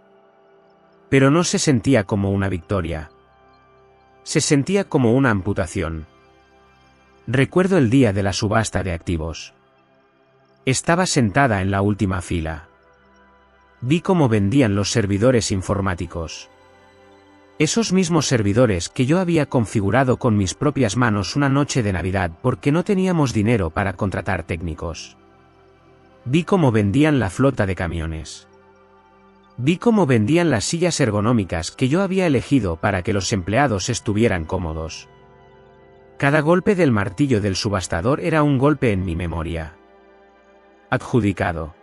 Pero no se sentía como una victoria. Se sentía como una amputación. Recuerdo el día de la subasta de activos. Estaba sentada en la última fila. Vi cómo vendían los servidores informáticos. Esos mismos servidores que yo había configurado con mis propias manos una noche de Navidad porque no teníamos dinero para contratar técnicos. Vi cómo vendían la flota de camiones. Vi cómo vendían las sillas ergonómicas que yo había elegido para que los empleados estuvieran cómodos. Cada golpe del martillo del subastador era un golpe en mi memoria. Adjudicado.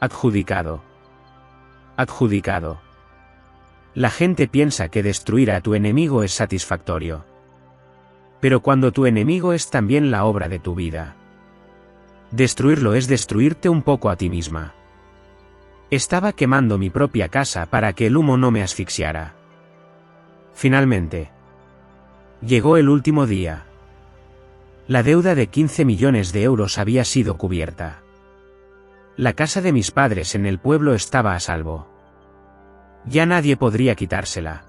Adjudicado. Adjudicado. La gente piensa que destruir a tu enemigo es satisfactorio. Pero cuando tu enemigo es también la obra de tu vida. Destruirlo es destruirte un poco a ti misma. Estaba quemando mi propia casa para que el humo no me asfixiara. Finalmente. Llegó el último día. La deuda de 15 millones de euros había sido cubierta. La casa de mis padres en el pueblo estaba a salvo. Ya nadie podría quitársela.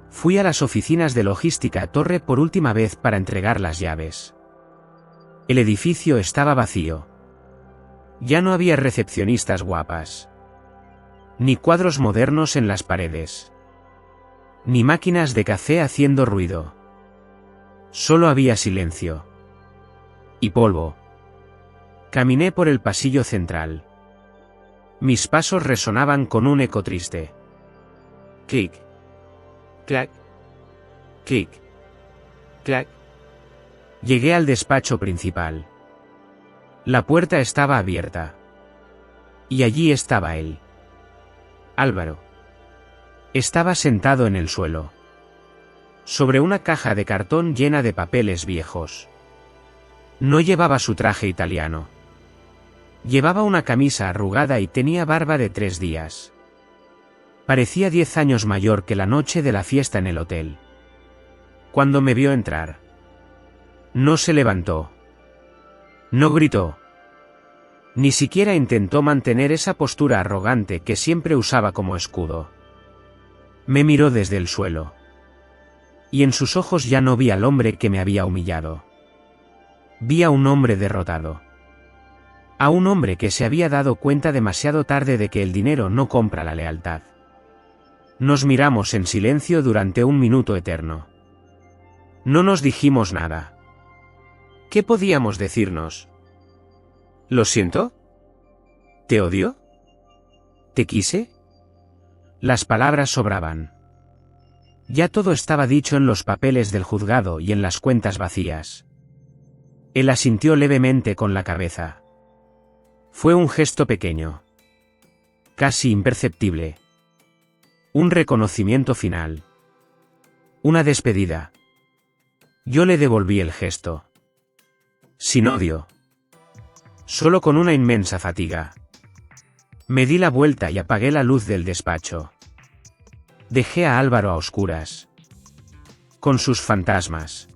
Fui a las oficinas de Logística Torre por última vez para entregar las llaves. El edificio estaba vacío. Ya no había recepcionistas guapas. Ni cuadros modernos en las paredes. Ni máquinas de café haciendo ruido. Solo había silencio. Y polvo. Caminé por el pasillo central. Mis pasos resonaban con un eco triste. Clic. Clac. Clic. Clac. Llegué al despacho principal. La puerta estaba abierta. Y allí estaba él. Álvaro. Estaba sentado en el suelo. Sobre una caja de cartón llena de papeles viejos. No llevaba su traje italiano. Llevaba una camisa arrugada y tenía barba de 3 días. Parecía 10 años mayor que la noche de la fiesta en el hotel. Cuando me vio entrar, no se levantó. No gritó. Ni siquiera intentó mantener esa postura arrogante que siempre usaba como escudo. Me miró desde el suelo. Y en sus ojos ya no vi al hombre que me había humillado. Vi a un hombre derrotado. A un hombre que se había dado cuenta demasiado tarde de que el dinero no compra la lealtad. Nos miramos en silencio durante un minuto eterno. No nos dijimos nada. ¿Qué podíamos decirnos? ¿Lo siento? ¿Te odio? ¿Te quise? Las palabras sobraban. Ya todo estaba dicho en los papeles del juzgado y en las cuentas vacías. Él asintió levemente con la cabeza. Fue un gesto pequeño. Casi imperceptible. Un reconocimiento final. Una despedida. Yo le devolví el gesto. Sin odio. Solo con una inmensa fatiga. Me di la vuelta y apagué la luz del despacho. Dejé a Álvaro a oscuras. Con sus fantasmas.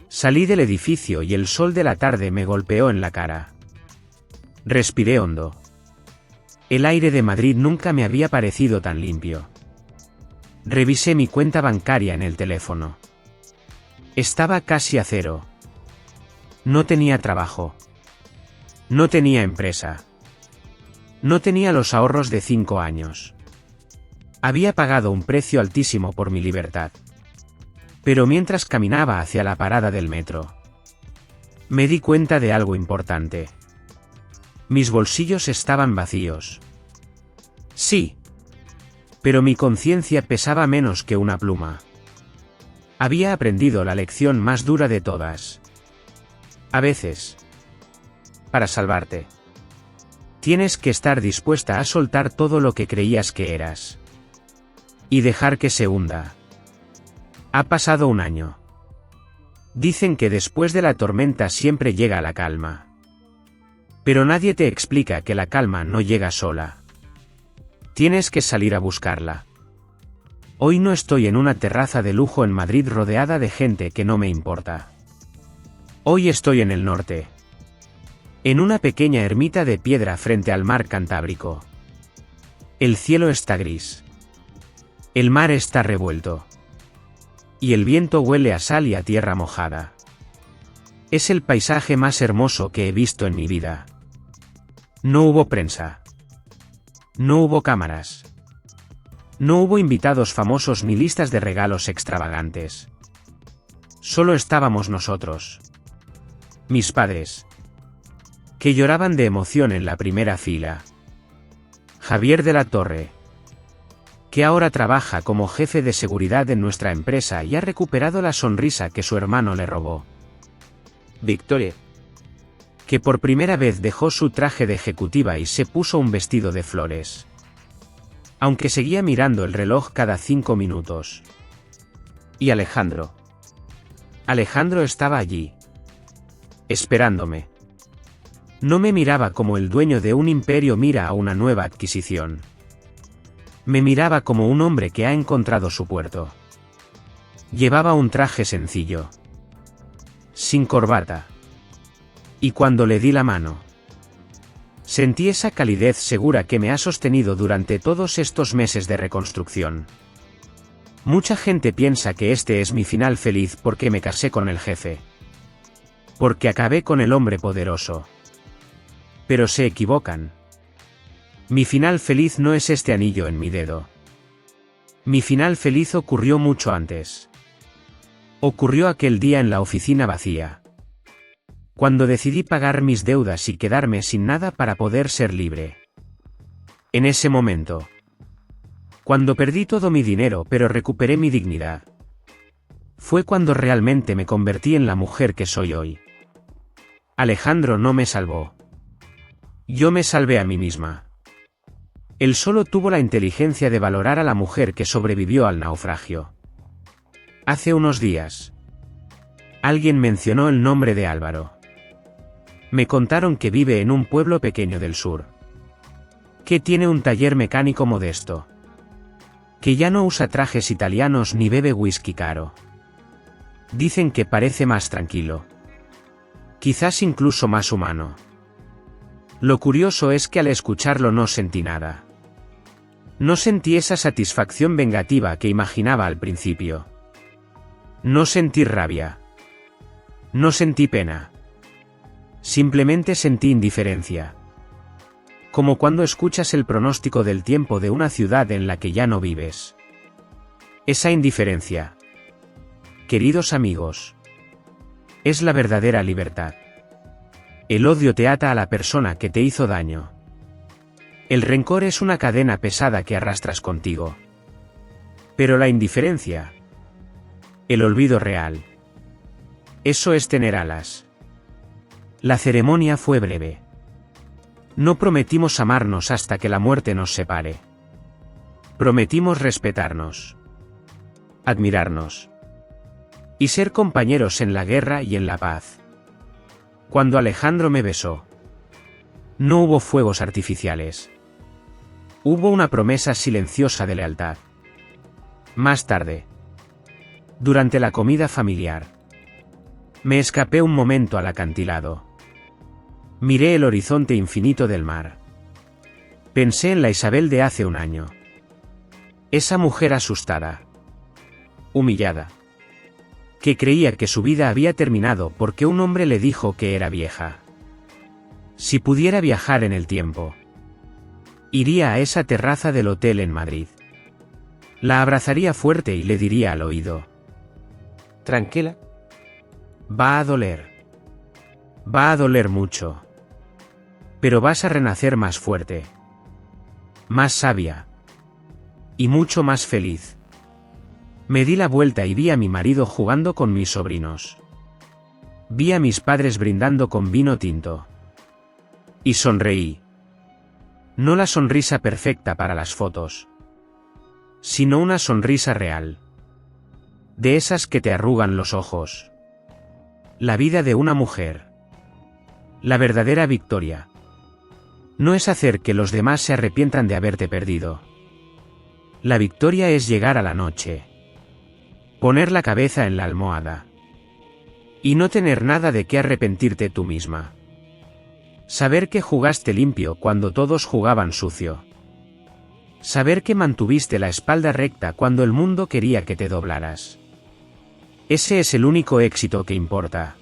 Salí del edificio y el sol de la tarde me golpeó en la cara. Respiré hondo. El aire de Madrid nunca me había parecido tan limpio. Revisé mi cuenta bancaria en el teléfono. Estaba casi a cero. No tenía trabajo. No tenía empresa. No tenía los ahorros de 5 años. Había pagado un precio altísimo por mi libertad. Pero mientras caminaba hacia la parada del metro, me di cuenta de algo importante. Mis bolsillos estaban vacíos. Sí. Pero mi conciencia pesaba menos que una pluma. Había aprendido la lección más dura de todas. A veces, para salvarte, tienes que estar dispuesta a soltar todo lo que creías que eras. Y dejar que se hunda. Ha pasado un año. Dicen que después de la tormenta siempre llega la calma. Pero nadie te explica que la calma no llega sola. Tienes que salir a buscarla. Hoy no estoy en una terraza de lujo en Madrid rodeada de gente que no me importa. Hoy estoy en el norte. En una pequeña ermita de piedra frente al mar Cantábrico. El cielo está gris. El mar está revuelto. Y el viento huele a sal y a tierra mojada. Es el paisaje más hermoso que he visto en mi vida. No hubo prensa. No hubo cámaras. No hubo invitados famosos ni listas de regalos extravagantes. Solo estábamos nosotros. Mis padres, que lloraban de emoción en la primera fila. Javier de la Torre, que ahora trabaja como jefe de seguridad en nuestra empresa y ha recuperado la sonrisa que su hermano le robó. Victoria, que por primera vez dejó su traje de ejecutiva y se puso un vestido de flores. Aunque seguía mirando el reloj cada 5 minutos. Y Alejandro. Alejandro estaba allí. Esperándome. No me miraba como el dueño de un imperio mira a una nueva adquisición. Me miraba como un hombre que ha encontrado su puerto. Llevaba un traje sencillo. Sin corbata. Y cuando le di la mano, sentí esa calidez segura que me ha sostenido durante todos estos meses de reconstrucción. Mucha gente piensa que este es mi final feliz porque me casé con el jefe. Porque acabé con el hombre poderoso. Pero se equivocan. Mi final feliz no es este anillo en mi dedo. Mi final feliz ocurrió mucho antes. Ocurrió aquel día en la oficina vacía. Cuando decidí pagar mis deudas y quedarme sin nada para poder ser libre. En ese momento. Cuando perdí todo mi dinero pero recuperé mi dignidad. Fue cuando realmente me convertí en la mujer que soy hoy. Alejandro no me salvó. Yo me salvé a mí misma. Él solo tuvo la inteligencia de valorar a la mujer que sobrevivió al naufragio. Hace unos días, alguien mencionó el nombre de Álvaro. Me contaron que vive en un pueblo pequeño del sur. Que tiene un taller mecánico modesto. Que ya no usa trajes italianos ni bebe whisky caro. Dicen que parece más tranquilo. Quizás incluso más humano. Lo curioso es que al escucharlo no sentí nada. No sentí esa satisfacción vengativa que imaginaba al principio. No sentí rabia. No sentí pena. Simplemente sentí indiferencia. Como cuando escuchas el pronóstico del tiempo de una ciudad en la que ya no vives. Esa indiferencia, queridos amigos, es la verdadera libertad. El odio te ata a la persona que te hizo daño. El rencor es una cadena pesada que arrastras contigo. Pero la indiferencia, el olvido real, eso es tener alas. La ceremonia fue breve. No prometimos amarnos hasta que la muerte nos separe. Prometimos respetarnos, admirarnos y ser compañeros en la guerra y en la paz. Cuando Alejandro me besó, no hubo fuegos artificiales. Hubo una promesa silenciosa de lealtad. Más tarde, durante la comida familiar, me escapé un momento al acantilado. Miré el horizonte infinito del mar. Pensé en la Isabel de hace un año. Esa mujer asustada, humillada, que creía que su vida había terminado porque un hombre le dijo que era vieja. Si pudiera viajar en el tiempo, iría a esa terraza del hotel en Madrid. La abrazaría fuerte y le diría al oído: tranquila. Va a doler. Va a doler mucho. Pero vas a renacer más fuerte, más sabia y mucho más feliz. Me di la vuelta y vi a mi marido jugando con mis sobrinos. Vi a mis padres brindando con vino tinto. Y sonreí. No la sonrisa perfecta para las fotos, sino una sonrisa real. De esas que te arrugan los ojos. La vida de una mujer. La verdadera victoria. No es hacer que los demás se arrepientan de haberte perdido. La victoria es llegar a la noche, poner la cabeza en la almohada y no tener nada de qué arrepentirte tú misma. Saber que jugaste limpio cuando todos jugaban sucio. Saber que mantuviste la espalda recta cuando el mundo quería que te doblaras. Ese es el único éxito que importa.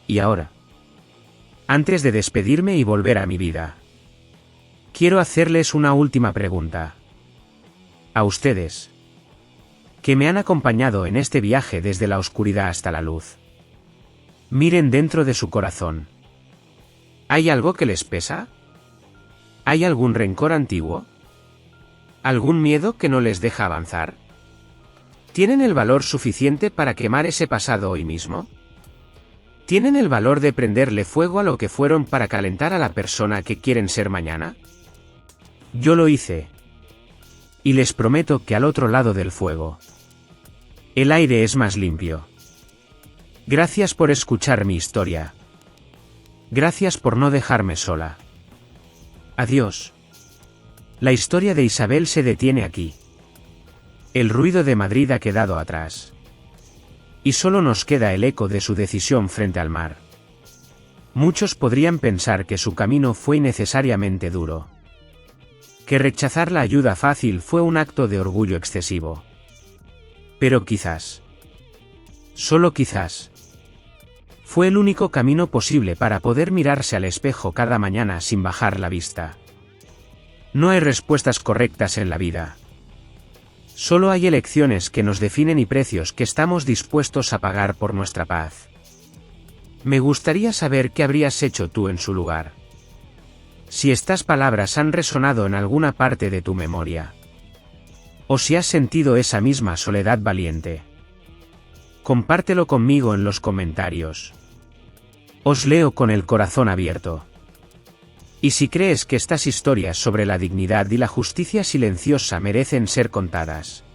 Y ahora, antes de despedirme y volver a mi vida, quiero hacerles una última pregunta. A ustedes, que me han acompañado en este viaje desde la oscuridad hasta la luz. Miren dentro de su corazón. ¿Hay algo que les pesa? ¿Hay algún rencor antiguo? ¿Algún miedo que no les deja avanzar? ¿Tienen el valor suficiente para quemar ese pasado hoy mismo? ¿Tienen el valor de prenderle fuego a lo que fueron para calentar a la persona que quieren ser mañana? Yo lo hice. Y les prometo que al otro lado del fuego, el aire es más limpio. Gracias por escuchar mi historia. Gracias por no dejarme sola. Adiós. La historia de Isabel se detiene aquí. El ruido de Madrid ha quedado atrás. Y solo nos queda el eco de su decisión frente al mar. Muchos podrían pensar que su camino fue innecesariamente duro. Que rechazar la ayuda fácil fue un acto de orgullo excesivo. Pero quizás, solo quizás, fue el único camino posible para poder mirarse al espejo cada mañana sin bajar la vista. No hay respuestas correctas en la vida. Solo hay elecciones que nos definen y precios que estamos dispuestos a pagar por nuestra paz. Me gustaría saber qué habrías hecho tú en su lugar. Si estas palabras han resonado en alguna parte de tu memoria. O si has sentido esa misma soledad valiente. Compártelo conmigo en los comentarios. Os leo con el corazón abierto. Y si crees que estas historias sobre la dignidad y la justicia silenciosa merecen ser contadas,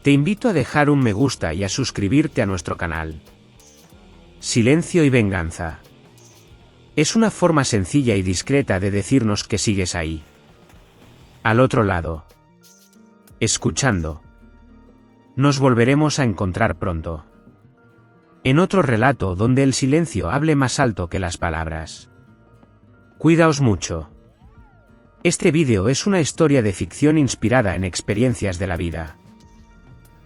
te invito a dejar un me gusta y a suscribirte a nuestro canal. Silencio y venganza. Es una forma sencilla y discreta de decirnos que sigues ahí. Al otro lado. Escuchando. Nos volveremos a encontrar pronto. En otro relato donde el silencio hable más alto que las palabras. Cuidaos mucho. Este vídeo es una historia de ficción inspirada en experiencias de la vida.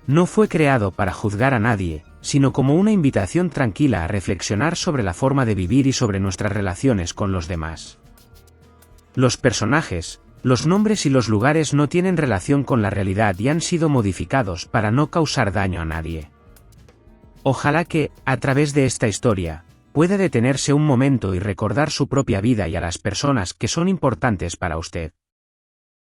No fue creado para juzgar a nadie, sino como una invitación tranquila a reflexionar sobre la forma de vivir y sobre nuestras relaciones con los demás. Los personajes, los nombres y los lugares no tienen relación con la realidad y han sido modificados para no causar daño a nadie. Ojalá que, a través de esta historia, pueda detenerse un momento y recordar su propia vida y a las personas que son importantes para usted.